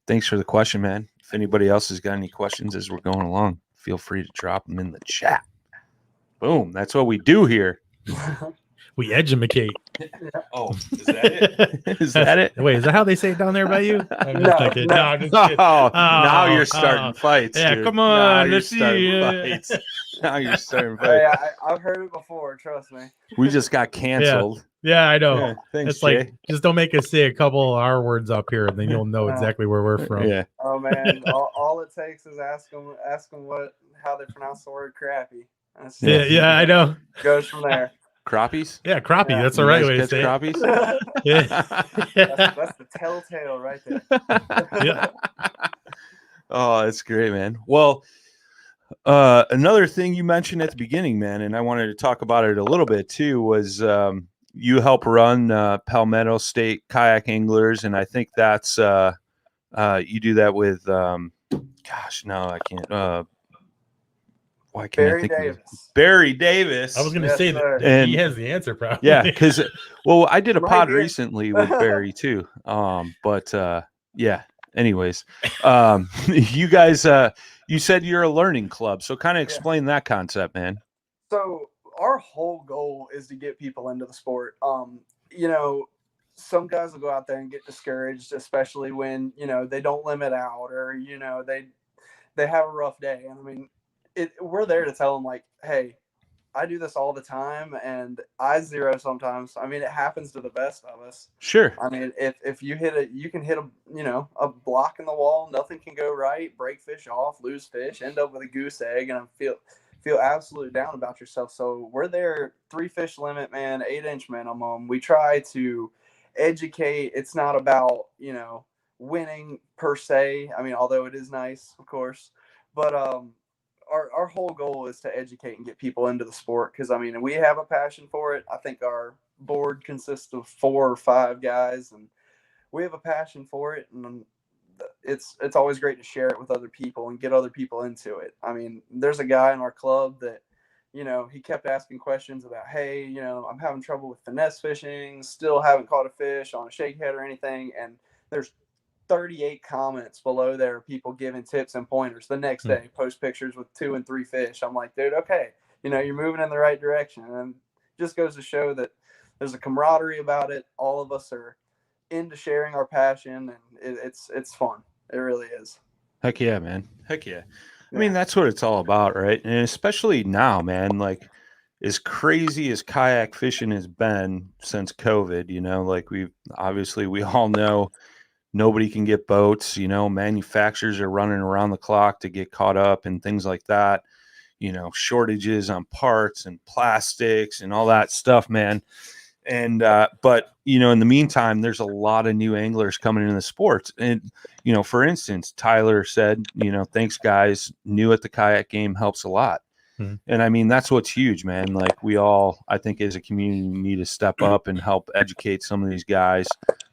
Thanks for the question, man. If anybody else has got any questions as we're going along, feel free to drop them in the chat. Boom. That's what we do here. We educate. Oh, is that it? Is that it? Wait, is that how they say it down there by you? I'm just thinking. No, I'm just kidding. Now you're starting fights. Yeah, dude. come on. Let's see. Fights. Now you're starting fights. Hey, I've heard it before. Trust me. We just got canceled. Yeah, I know. Yeah, thanks, it's Jay. like, just don't make us say a couple of our words up here, and then you'll know exactly where we're from. Yeah. Oh man, all it takes is ask them how they pronounce the word crappy. Yeah, I know. Goes from there. Crappies? Yeah, crappie. Yeah. That's the right way to say crappies? it. Yeah. That's the telltale right there. Yeah. Oh, that's great, man. Well, another thing you mentioned at the beginning, man, and I wanted to talk about it a little bit too, was you help run Palmetto State Kayak Anglers, and I think that's you do that with gosh, no, I can't. Why can't Barry I think Davis. of Barry Davis? I was going to say that And- he has the answer, probably. Yeah, because I did a Right pod here. recently with Barry too. Yeah. Anyways, you guys, you said you're a learning club, so kind of explain that concept, man. So our whole goal is to get people into the sport. Some guys will go out there and get discouraged, especially when they don't limit out or they have a rough day. And I mean, we're there to tell them like, hey, I do this all the time and I zero sometimes. I mean, it happens to the best of us. Sure. I mean, if you you can hit a block in the wall, nothing can go right, break fish off, lose fish, end up with a goose egg, and feel absolutely down about yourself. So we're there, 3 fish limit, man, 8-inch minimum. We try to educate. It's not about, winning per se. I mean, although it is nice, of course, but, our whole goal is to educate and get people into the sport. Cause I mean, we have a passion for it. I think our board consists of 4 or 5 guys and we have a passion for it. And it's always great to share it with other people and get other people into it. I mean, there's a guy in our club that, he kept asking questions about, hey, I'm having trouble with finesse fishing, still haven't caught a fish on a shakehead or anything. And there's 38 comments below there, people giving tips and pointers. The next day, post pictures with 2 and 3 fish. I'm like, dude, okay, you're moving in the right direction. And it just goes to show that there's a camaraderie about it. All of us are into sharing our passion, and it's fun. It really is. Heck yeah, man. Heck yeah. I mean, that's what it's all about, right? And especially now, man, like as crazy as kayak fishing has been since COVID, like we all know nobody can get boats, manufacturers are running around the clock to get caught up and things like that, shortages on parts and plastics and all that stuff, man. And, but, in the meantime, there's a lot of new anglers coming into the sports. And, for instance, Tyler said, thanks guys, new at the kayak game helps a lot. And I mean, that's what's huge, man. Like we all, I think as a community need to step up and help educate some of these guys.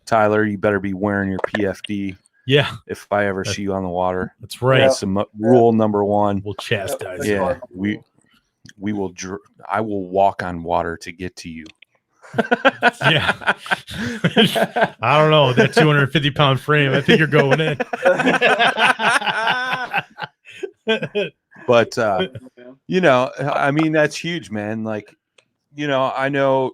Tyler, you better be wearing your PFD. Yeah. If I ever see you on the water. That's right. That's rule number 1. We'll chastise. Yeah. We will, I will walk on water to get to you. Yeah. I don't know. That 250-pound frame, I think you're going in. But, I mean, that's huge, man. Like, I know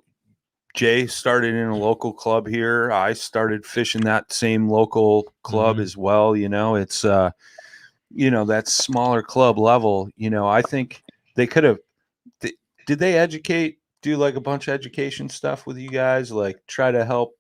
Jay started in a local club here. I started fishing that same local club as well. It's, that smaller club level, I think they could have, did they do like a bunch of education stuff with you guys? Like try to help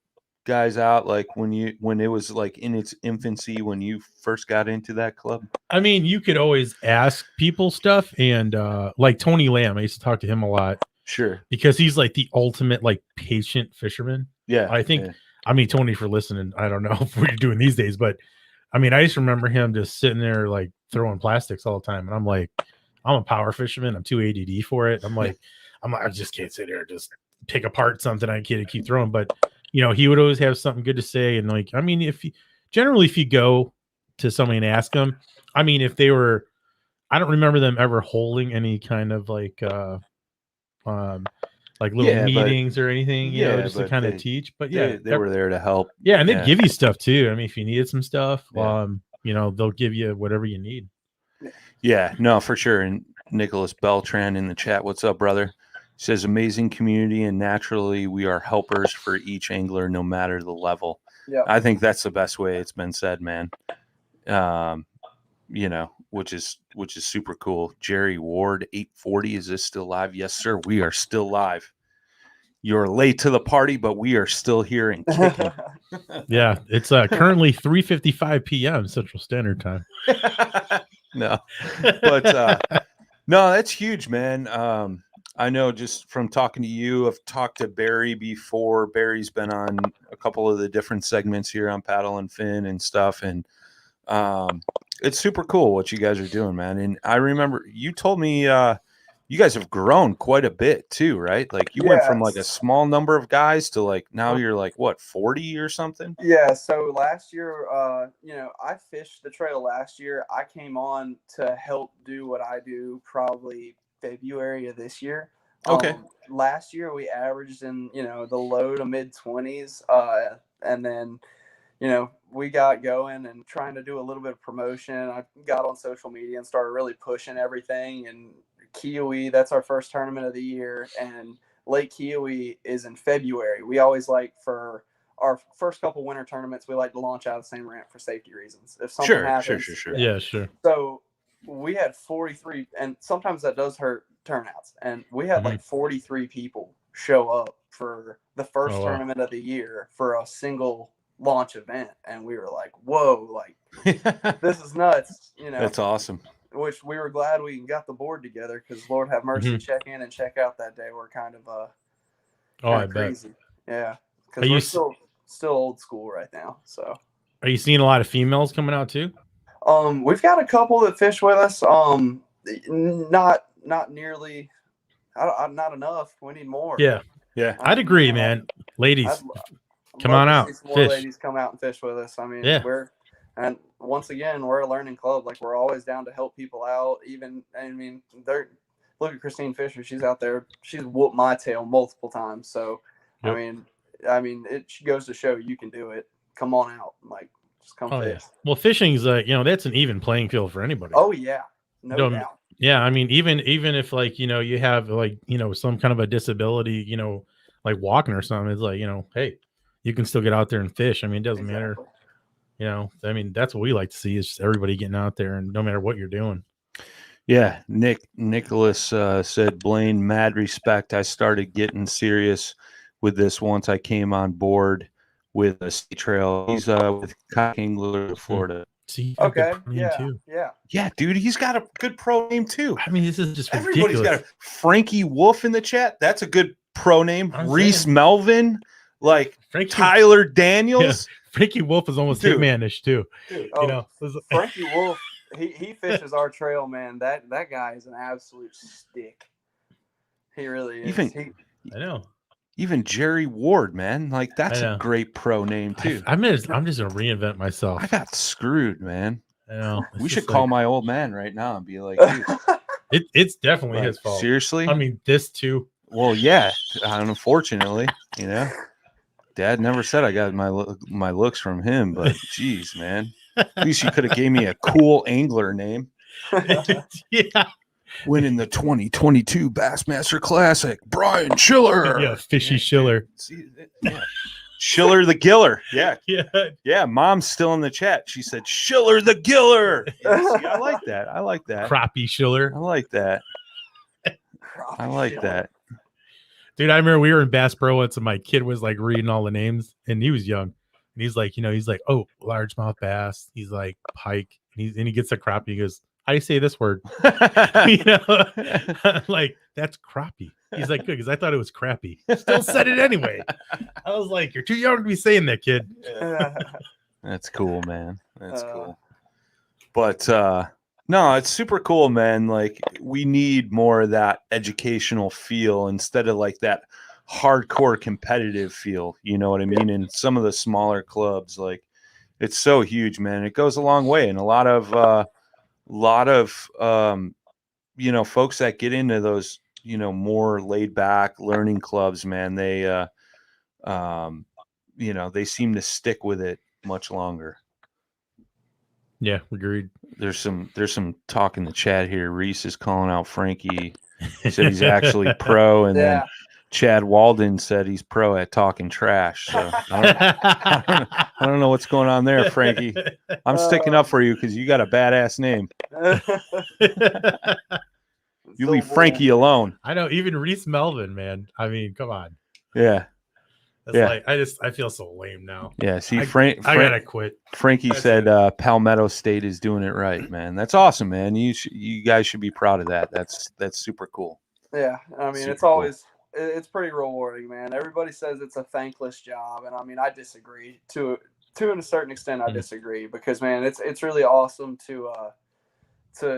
guys out, like when it was like in its infancy, when you first got into that club? I mean, you could always ask people stuff. And like Tony Lamb, I used to talk to him a lot. Sure. Because he's like the ultimate like patient fisherman. Yeah. I think I mean, Tony, for listening, I don't know what you're doing these days, but I mean, I just remember him just sitting there like throwing plastics all the time. And I'm like, I'm a power fisherman. I'm too ADD for it. I'm like, I just can't sit there, just pick apart something I can't keep throwing. But, you know, he would always have something good to say. And like, I mean, if you go to somebody and ask them, I mean, if they were, I don't remember them ever holding any kind of like little meetings or anything, you know, just to kind of teach. But yeah, they were there to help. Yeah, and they'd give you stuff too. I mean, if you needed some stuff, Yeah. you know, they'll give you whatever you need. Yeah, no, for sure. And Nicholas Beltran in the chat, what's up, brother? He says, amazing community, and naturally we are helpers for each angler, no matter the level. Yeah, I think that's the best way it's been said, man. You know, which is super cool. Jerry Ward 840, is this still live? Yes, sir. We are still live. You're late to the party, but we are still here and kicking. Yeah, it's currently 3:55 p.m. Central Standard Time. No, but no, that's huge, man. I know just from talking to you, I've talked to Barry before. Barry's been on a couple of the different segments here on Paddle and Fin and stuff, and it's super cool what you guys are doing, man. And I remember you told me you guys have grown quite a bit too, right? Like you went from like a small number of guys to like now you're like what, 40 or something? Yeah. So last year, you know, I fished the trail last year. I came on to help do what I do probably February of this year. Okay. Last year we averaged in, you know, the low to mid 20s. And then, you know, we got going and trying to do a little bit of promotion. I got on social media and started really pushing everything. And Kiwi, that's our first tournament of the year. And Lake Kiwi is in February. We always like, for our first couple winter tournaments, we like to launch out of the same ramp for safety reasons. If something happens. Sure. Yeah, sure. So we had 43, and sometimes that does hurt turnouts. And we had like 43 people show up for the first tournament of the year for a single launch event. And we were like, whoa, like this is nuts. You know, that's awesome. Which we were glad we got the board together, because Lord have mercy, check in and check out that day were kind of I crazy. bet. Yeah, because we're still old school right now. So are you seeing a lot of females coming out too? We've got a couple that fish with us. Not nearly, not enough. We need more. Yeah. I'd agree, man. Ladies, come on out. More ladies come out and fish with us. I mean, and once again, we're a learning club. Like, we're always down to help people out. Even, I mean, look at Christine Fisher. She's out there. She's whooped my tail multiple times. So, I mean, it goes to show you can do it. Come on out. Like, just come fish. Yeah. Well, fishing's you know, that's an even playing field for anybody. Oh yeah, no doubt. Yeah, I mean, even if like, you know, you have like, you know, some kind of a disability, you know, like walking or something, it's like, you know, hey, you can still get out there and fish. I mean, it doesn't matter. You know, I mean, that's what we like to see, is just everybody getting out there, and no matter what you're doing. Yeah, Nicholas said, Blaine, mad respect. I started getting serious with this once I came on board with a state trail. He's with Kayak Angler, Florida. See, okay, yeah, dude, he's got a good pro name too. I mean, this is just everybody's ridiculous. got a Frankie Wolf in the chat. That's a good pro name. Reese Melvin, like Tyler Daniels. Yeah. Frankie Wolf is almost Hitmanish too. Dude, you know, Frankie Wolf, he fishes our trail, man. That guy is an absolute stick. He really is. I know. Even Jerry Ward, man, like that's a great pro name too. I'm just gonna reinvent myself. I got screwed, man. I know. We should call my old man right now and be like, dude, it's definitely his fault. Seriously? I mean, this too. Well, yeah. Unfortunately, you know, Dad never said I got my looks from him, but geez, man, at least you could have gave me a cool angler name. Yeah. Winning the 2022 Bassmaster Classic, Brian Schiller. Yeah, Fishy Schiller. See, Schiller the Giller. Yeah. Yeah. Mom's still in the chat. She said, Schiller the Giller. Yeah, see, I like that. Crappie Schiller. I like that. That. Dude, I remember we were in Bass Pro once, and my kid was like reading all the names, and he was young. And he's like, oh, largemouth bass. He's like pike. And he gets a crappie. He goes, how do you say this word? You know, like, that's crappie. He's like, good, because I thought it was crappy. Still said it anyway. I was like, you're too young to be saying that, kid. That's cool, man. That's cool. But no, it's super cool, man. Like, we need more of that educational feel instead of like that hardcore competitive feel. You know what I mean? In some of the smaller clubs, like, it's so huge, man. It goes a long way. And a lot of you know, folks that get into those, you know, more laid back learning clubs, man, they you know, they seem to stick with it much longer. Yeah, agreed. There's some talk in the chat here. Reese is calling out Frankie. He said he's actually pro, and then Chad Walden said he's pro at talking trash. So I don't know what's going on there, Frankie. I'm sticking up for you because you got a badass name. You leave Frankie alone. I know, even Reese Melvin, man. I mean, come on. Yeah. That's like, I feel so lame now. Yeah. See, I gotta quit. Frankie said Palmetto State is doing it right, man. That's awesome, man. You guys should be proud of that. That's super cool. Yeah. I mean, it's always it's pretty rewarding, man. Everybody says it's a thankless job, and I mean, I disagree to a certain extent. I disagree because, man, it's really awesome to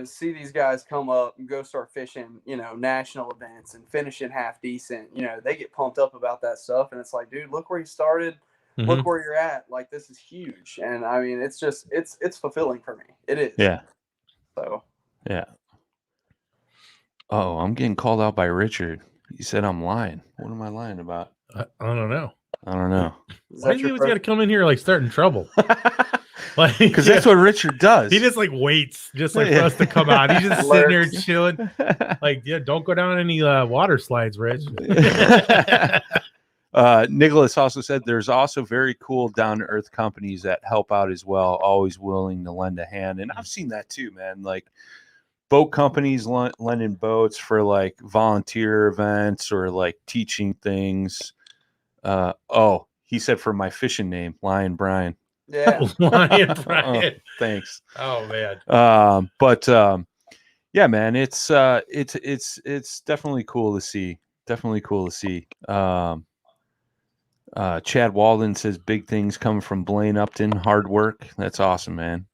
see these guys come up and go start fishing, you know, national events and finishing half decent. You know, they get pumped up about that stuff, and it's like, dude, look where you started. Look where you're at. Like, this is huge. And I mean, it's just, it's fulfilling for me. It is. Yeah. So. Yeah. Oh, I'm getting called out by Richard. He said I'm lying. What am I lying about? I don't know. Why do you always got to come in here like starting trouble? Like, because that's what Richard does. He just like waits, just like for us to come out. He's just sitting there chilling. Like, yeah, don't go down any water slides, Rich. Nicholas also said there's also very cool down-to-earth companies that help out as well, always willing to lend a hand. And I've seen that too, man. Like, boat companies lending boats for like volunteer events or like teaching things. He said for my fishing name, Lion Brian. Yeah. Lion Brian. Thanks. Oh man. Yeah, man, it's definitely cool to see. Definitely cool to see. Chad Walden says big things come from Blaine Upton. Hard work. That's awesome, man.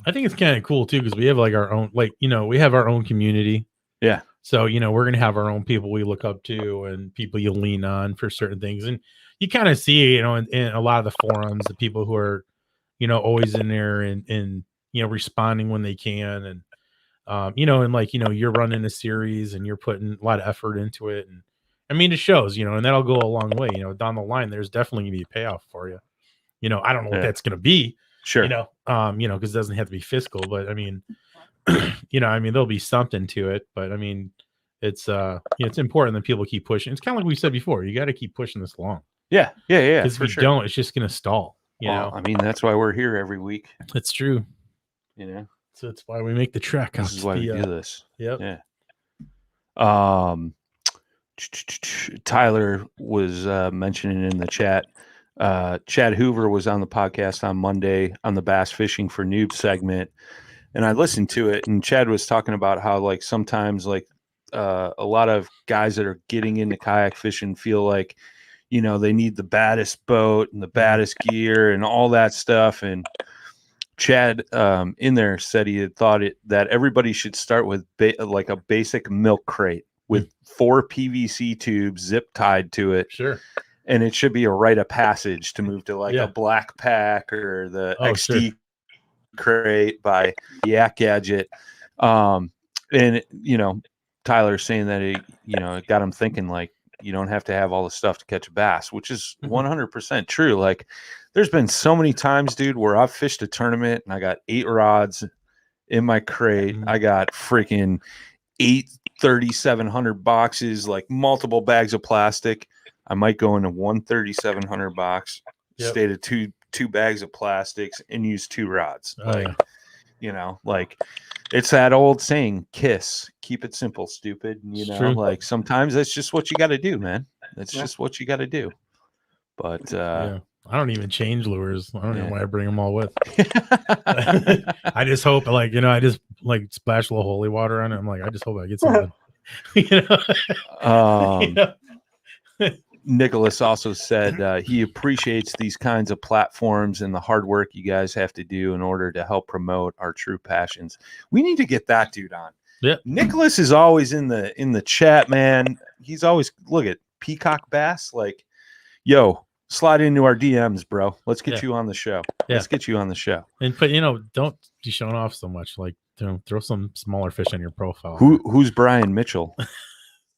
I think it's kind of cool too because we have like our own, like, you know, we have our own community. Yeah. So, you know, we're gonna have our own people we look up to and people you lean on for certain things, and you kind of see, you know, in a lot of the forums, the people who are, you know, always in there and you know, responding when they can, and you know, and like, you know, you're running a series and you're putting a lot of effort into it, and I mean, it shows, you know, and that'll go a long way, you know, down the line. There's definitely gonna be a payoff for you. You know, I don't know what that's gonna be. Sure. You know, because it doesn't have to be fiscal, but I mean, you know, I mean, there'll be something to it, but I mean, it's you know, it's important that people keep pushing. It's kind of like we said before, you got to keep pushing this along. Yeah. Because if you don't, it's just gonna stall. You know, I mean, that's why we're here every week. It's true. You know, so it's why we make the trek. This is why we do this. Yep. Yeah. Tyler was mentioning in the chat. Chad Hoover was on the podcast on Monday on the Bass Fishing for Noobs segment, and I listened to it, and Chad was talking about how, like, sometimes, like, a lot of guys that are getting into kayak fishing feel like, you know, they need the baddest boat and the baddest gear and all that stuff. And Chad in there said he had thought that everybody should start with like a basic milk crate with 4 PVC tubes zip tied to it. Sure. And it should be a rite of passage to move to like a Black Pack or the XD crate by Yak Gadget. And, you know, Tyler's saying that it got him thinking, like, you don't have to have all the stuff to catch a bass, which is 100% true. Like, there's been so many times, dude, where I've fished a tournament and I got 8 rods in my crate. I got freaking 8 3,700 boxes, like multiple bags of plastic. I might go into one 3,700 box, stay to two bags of plastics, and use 2 rods. You know, like, it's that old saying, KISS, keep it simple, stupid. You know, like, sometimes that's just what you got to do, man. That's just what you got to do. But I don't even change lures. I don't know why I bring them all with. I just hope, like, you know, I just like splash a little holy water on it. I'm like, I just hope I get something. You know? Nicholas also said he appreciates these kinds of platforms and the hard work you guys have to do in order to help promote our true passions. We need to get that dude on. Yeah. Nicholas is always in the chat, man. He's always look at Peacock Bass, like, yo, slide into our DMs, bro. Let's get you on the show. Let's get you on the show. But don't be showing off so much. Like, throw some smaller fish on your profile. Who's Brian Mitchell?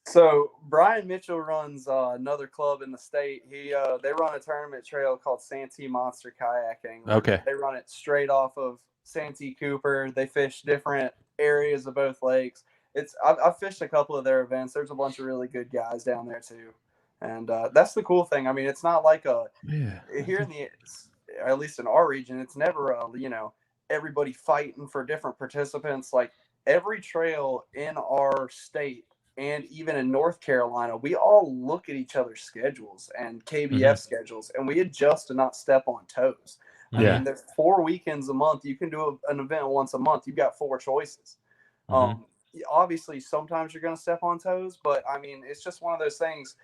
So Brian Mitchell runs another club in the state. They run a tournament trail called Santee Monster Kayaking. Okay. They run it straight off of Santee Cooper. They fish different areas of both lakes. I've fished a couple of their events. There's a bunch of really good guys down there too, and that's the cool thing. I mean, it's not like here in at least in our region, it's never everybody fighting for different participants. Like every trail in our state. And even in North Carolina, we all look at each other's schedules and KBF schedules, and we adjust to not step on toes. I mean, there's 4 weekends a month. You can do an event once a month. You've got 4 choices. Obviously, sometimes you're going to step on toes, but, I mean, it's just one of those things.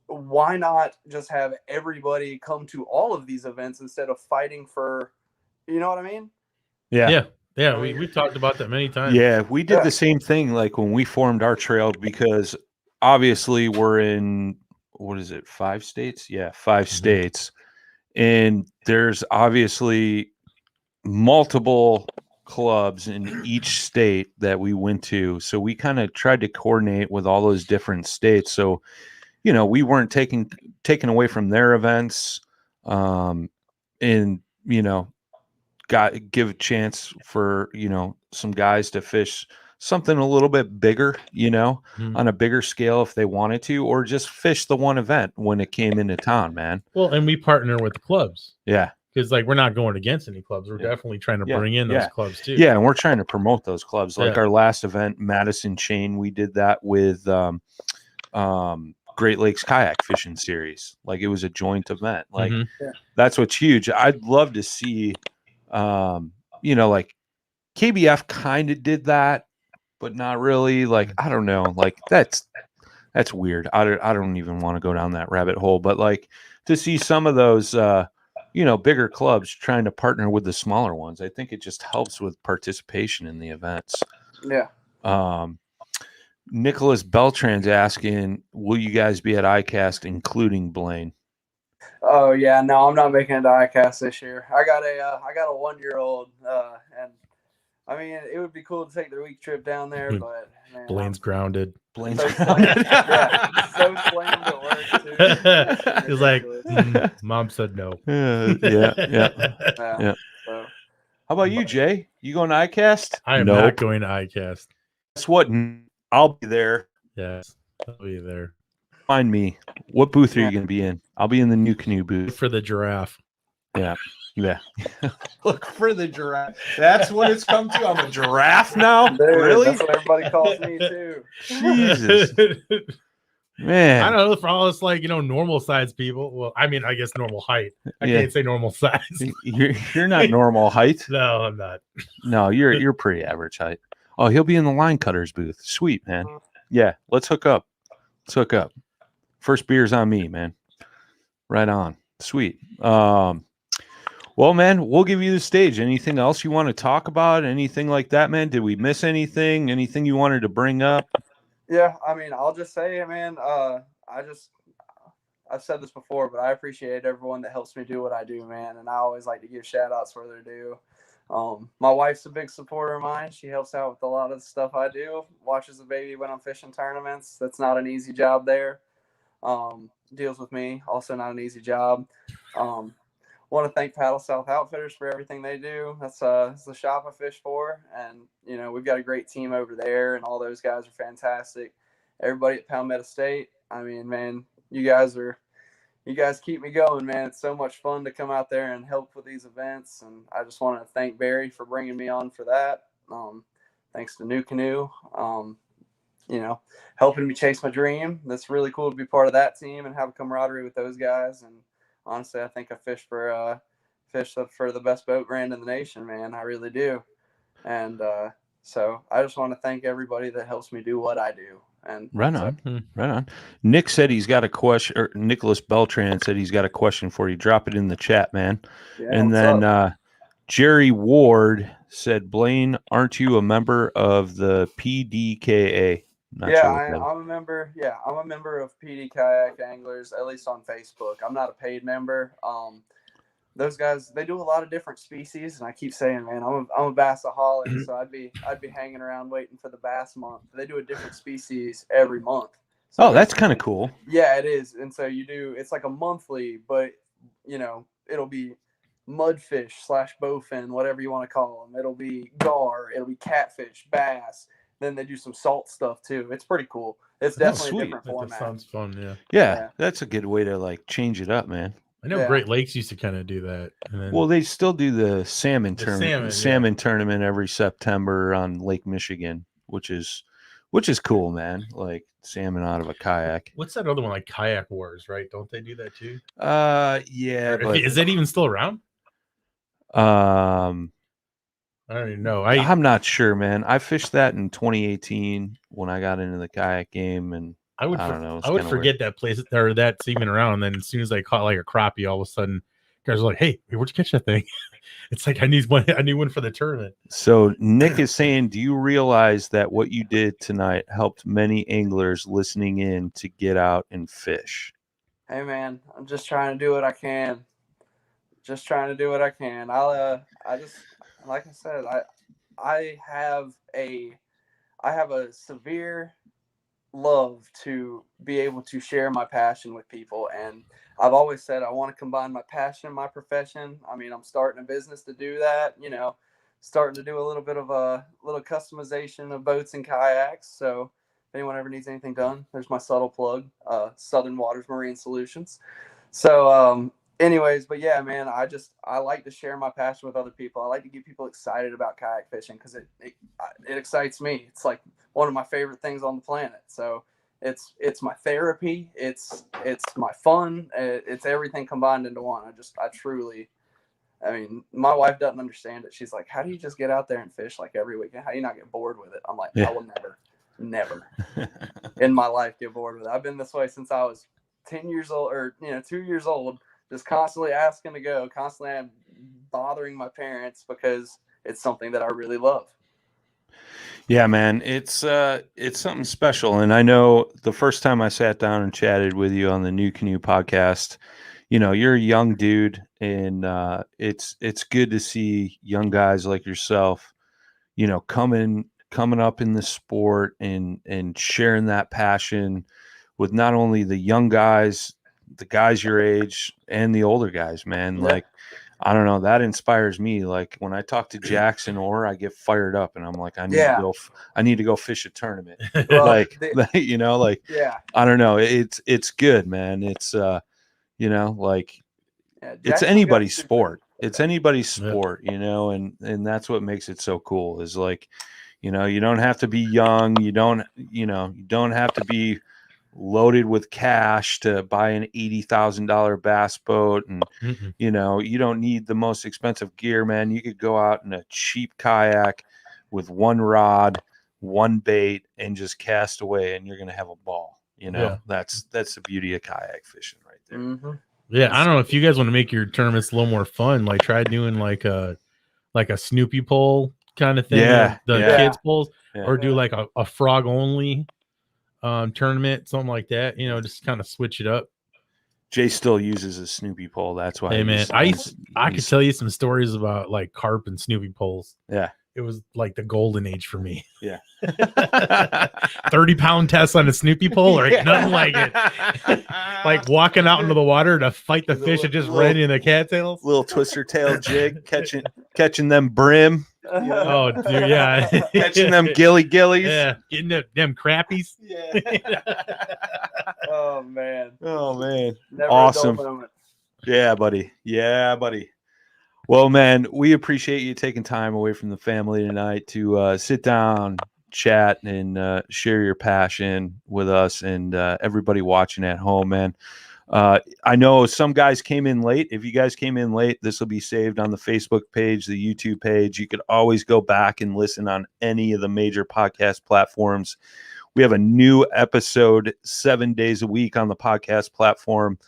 Why not just have everybody come to all of these events instead of fighting for, you know what I mean? Yeah. Yeah, we've talked about that many times. Yeah, we did the same thing like when we formed our trail because obviously we're in, 5 states? Yeah, 5 states. And there's obviously multiple clubs in each state that we went to. So we kind of tried to coordinate with all those different states. So, we weren't taken away from their events and, give a chance for some guys to fish something a little bit bigger on a bigger scale if they wanted to, or just fish the one event when it came into town, man. Well, and we partner with the clubs, because like we're not going against any clubs. We're definitely trying to bring in those clubs too. And we're trying to promote those clubs. Like our last event, Madison Chain, we did that with Great Lakes Kayak Fishing Series. Like it was a joint event. Like that's what's huge. I'd love to see like KBF kind of did that, but not really. Like I don't know, like that's weird. I don't even want to go down that rabbit hole, but like to see some of those bigger clubs trying to partner with the smaller ones, I think it just helps with participation in the events. Nicholas Beltran's asking, will you guys be at ICAST including Blaine? Oh yeah, no, I'm not making it to ICAST this year. I got a 1-year-old, and I mean it would be cool to take the week trip down there, but man, Blaine's grounded. Blaine's grounded. So slammed at work too. He's like, Mom said no. Yeah. So. How about you, Jay? You going to ICAST? I am not going to ICAST. Guess what? I'll be there. Yes, I'll be there. Find me. What booth are you going to be in? I'll be in the NuCanoe booth. For the giraffe. Yeah. Look for the giraffe. That's what it's come to. I'm a giraffe now? Dude, really? That's what everybody calls me too. Jesus. Man. I don't know, for all us normal size people. Well, I mean, I guess normal height. I can't say normal size. You're not normal height. No, I'm not. No, you're pretty average height. Oh, he'll be in the line cutters booth. Sweet, man. Yeah, let's hook up. First beer's on me, man. Right on. Sweet. Well, man, we'll give you the stage. Anything else you want to talk about? Anything like that, man? Did we miss anything? Anything you wanted to bring up? Yeah, I mean, I'll just say, man, I've said this before, but I appreciate everyone that helps me do what I do, man. And I always like to give shout outs where they're due. My wife's a big supporter of mine. She helps out with a lot of the stuff I do, watches the baby when I'm fishing tournaments. That's not an easy job there. Deals with me, also not an easy job. Want to thank Paddle South Outfitters for everything they do. That's the shop I fish for, and we've got a great team over there, and all those guys are fantastic. Everybody at Palmetto State, I mean, man, you guys keep me going, man. It's so much fun to come out there and help with these events, and I just want to thank Barry for bringing me on for that. Thanks to NuCanoe, helping me chase my dream. That's really cool to be part of that team and have a camaraderie with those guys. And honestly, I think I fish for the best boat brand in the nation, man. I really do. And So I just want to thank everybody that helps me do what I do. And Right so, on. Right on. Nick said he's got a question, or Nicholas Beltran said he's got a question for you. Drop it in the chat, man. yeah, And what's then up? Jerry Ward said, Blaine, aren't you a member of the PDKA? Not Yeah, sure what that is. I'm a member. Yeah, I'm a member of PD Kayak Anglers, at least on Facebook. I'm not a paid member. Those guys, they do a lot of different species, and I keep saying, man, I'm a bassaholic, so I'd be hanging around waiting for the bass month. They do a different species every month. So Oh, that's kind of cool. Yeah, it is. And so it's like a monthly, but it'll be mudfish / bowfin, whatever you want to call them. It'll be gar, it'll be catfish, bass. Then they do some salt stuff too. It's pretty cool. It's definitely sweet. a different That format. sounds fun. Yeah. Yeah, that's a good way to like change it up, man. I know Yeah. Great Lakes used to kind of do that. And then, Well, they still do the salmon The tournament, salmon, tournament every September on Lake Michigan, which is cool, man. Like salmon out of a kayak. what's that other one, like Kayak Wars, right? Don't they do that too? Yeah, Or but is that even still around? I don't even know. I'm not sure, man. I fished that in 2018 when I got into the kayak game, and I would I don't know. I would forget that place or that's even around. And then as soon as I caught like a crappie, all of a sudden guys are like, "Hey, where'd you catch that thing?" It's like I need one for the tournament. So Nick is saying, do you realize that what you did tonight helped many anglers listening in to get out and fish? Hey man, I'm just trying to do what I can. Just trying to do what I can. I just, like I said, I have a severe love to be able to share my passion with people, and I've always said I want to combine my passion and my profession. I mean, I'm starting a business to do that, starting to do a little bit of a little customization of boats and kayaks. So if anyone ever needs anything done, there's my subtle plug, Southern Waters Marine Solutions. So anyways, but yeah, man, I like to share my passion with other people. I like to get people excited about kayak fishing because it excites me. It's like one of my favorite things on the planet. So it's my therapy. It's my fun. It's everything combined into one. I mean, my wife doesn't understand it. She's like, how do you just get out there and fish like every weekend? How do you not get bored with it? I'm like, Yeah. I will never in my life get bored with it. I've been this way since I was 10 years old, or 2 years old, just constantly asking to go, constantly bothering my parents because it's something that I really love. Yeah, man, it's something special. And I know the first time I sat down and chatted with you on the NuCanoe podcast, you're a young dude, and it's good to see young guys like yourself, coming up in the sport and sharing that passion with not only the young guys, the guys your age, and the older guys, man. Yeah. Like, I don't know, that inspires me. Like when I talk to Jackson, or I get fired up and I'm like, I need to go fish a tournament. Well, like, yeah. I don't know. It's good, man. It's, like Yeah, it's Jackson's anybody's got sport. It's anybody's sport, and that's what makes it so cool is like, you don't have to be young. You don't have to be loaded with cash to buy an $80,000 bass boat. And, you don't need the most expensive gear, man. You could go out in a cheap kayak with one rod, one bait, and just cast away, and you're going to have a ball. That's the beauty of kayak fishing right there. Mm-hmm. Yeah, I don't know if you guys want to make your tournaments a little more fun. Like try doing like a Snoopy pole kind of thing. Yeah, the yeah. kids poles, Yeah. or do like a frog only tournament, something like that. Just kind of switch it up. Jay still uses a Snoopy pole. That's why. Hey man, I could tell you some stories about like carp and Snoopy poles. Yeah. It was like the golden age for me. Yeah. 30-pound test on a Snoopy pole, or nothing like it. Like walking out into the water to fight the fish and just running in the cattails. Little twister tail jig, catching them brim. Oh, dude, yeah. Catching them gillies. Yeah, getting them crappies. Yeah. Oh man. Never Awesome. a dull moment. Yeah, buddy. Well, man, we appreciate you taking time away from the family tonight to sit down, chat, and share your passion with us and everybody watching at home, man. I know some guys came in late. If you guys came in late, this will be saved on the Facebook page, the YouTube page. You could always go back and listen on any of the major podcast platforms. We have a new episode 7 days a week on the podcast platform.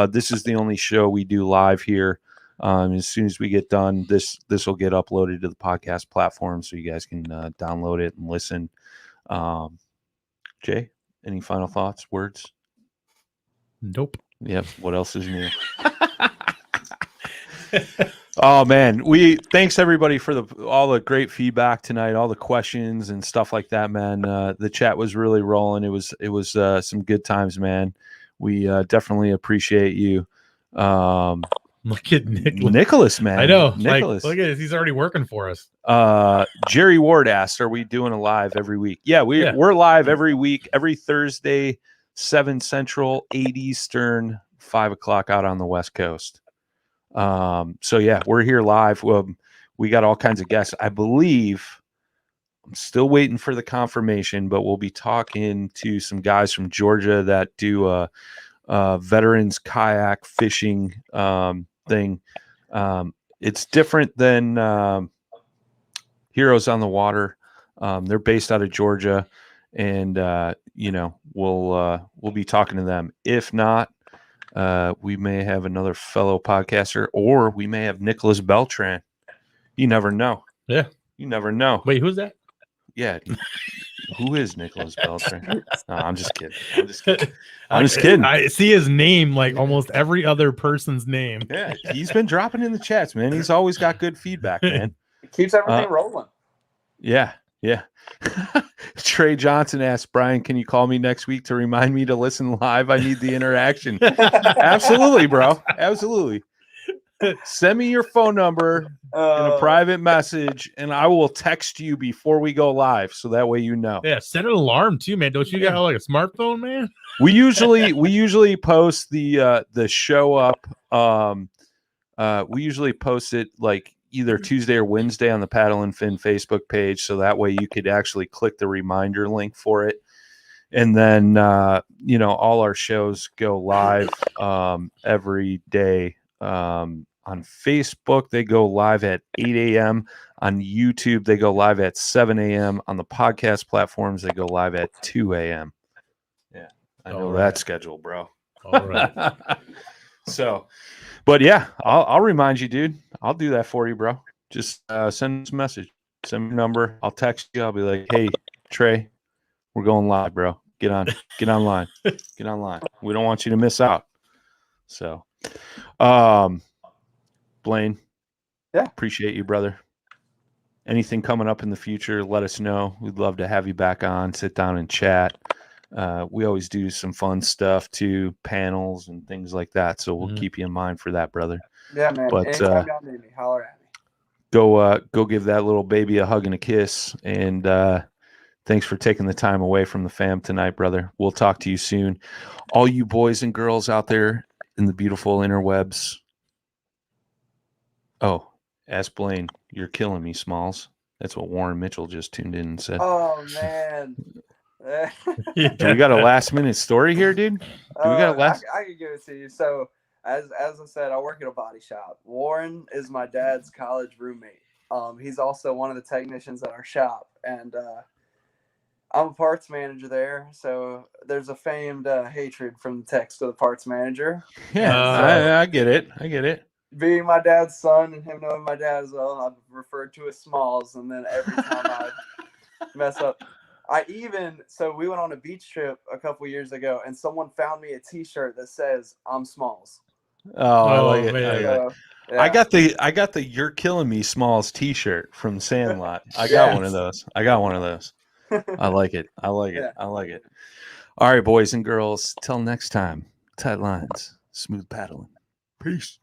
This is the only show we do live here. As soon as we get done, this will get uploaded to the podcast platform so you guys can download it and listen. Jay, any final thoughts, words? Nope. Yep. What else is new? Oh man, thanks everybody for all the great feedback tonight, all the questions and stuff like that, man. The chat was really rolling. It was some good times, man. We definitely appreciate you. Look at Nicholas, man. I know. Nicholas. Look at this. He's already working for us. Jerry Ward asked, "Are we doing a live every week?" Yeah, we're live every week, every Thursday, 7 Central, 8 Eastern, 5 o'clock out on the West Coast. So yeah, we're here live. We got all kinds of guests. I believe I'm still waiting for the confirmation, but we'll be talking to some guys from Georgia that do veterans kayak fishing thing. It's different than Heroes on the Water. They're based out of Georgia, and we'll be talking to them. If not, we may have another fellow podcaster, or we may have Nicholas Beltran. You never know. Yeah. You never know. Wait, who's that? Yeah. Who is Nicholas Beltran? No, I'm just kidding. I'm just kidding. I see his name like almost every other person's name. Yeah, he's been dropping in the chats, man. He's always got good feedback, man. It keeps everything rolling. Yeah. Trey Johnson asked, Brian, can you call me next week to remind me to listen live? I need the interaction. Absolutely, bro. Absolutely. Send me your phone number in a private message, and I will text you before we go live, so that way you know. Yeah, set an alarm too, man. Don't you got like a smartphone, man? We usually post the show up. We usually post it like either Tuesday or Wednesday on the Paddle and Fin Facebook page, so that way you could actually click the reminder link for it. And then all our shows go live every day. On Facebook, they go live at 8 a.m. On YouTube, they go live at 7 a.m. On the podcast platforms, they go live at 2 a.m. Yeah, I know that schedule, bro. All right. So, but yeah, I'll remind you, dude. I'll do that for you, bro. Just send us a message. Send me your number. I'll text you. I'll be like, hey, Trey, we're going live, bro. Get online. Get online. We don't want you to miss out. So, Blaine, yeah, appreciate you, brother. Anything coming up in the future, let us know. We'd love to have you back on, sit down and chat. We always do some fun stuff too, panels and things like that. So we'll keep you in mind for that, brother. Yeah, man. But anytime y'all need me, holler at me. Go give that little baby a hug and a kiss. And thanks for taking the time away from the fam tonight, brother. We'll talk to you soon. All you boys and girls out there in the beautiful interwebs. Oh, ask Blaine. You're killing me, Smalls. That's what Warren Mitchell just tuned in and said. Oh, man. Do we got a last minute story here, dude? I can give it to you. So, as I said, I work at a body shop. Warren is my dad's college roommate. He's also one of the technicians at our shop. And I'm a parts manager there. So, there's a famed hatred from the techs to the parts manager. Yeah, I get it. Being my dad's son and him knowing my dad as well, I've referred to as Smalls. And then every time I mess up, so we went on a beach trip a couple years ago, and someone found me a T-shirt that says "I'm Smalls." Oh, I like it. Man. Yeah. I got the "You're Killing Me" Smalls T-shirt from Sandlot. I got one of those. I like it. Yeah. I like it. All right, boys and girls. Till next time. Tight lines, smooth paddling. Peace.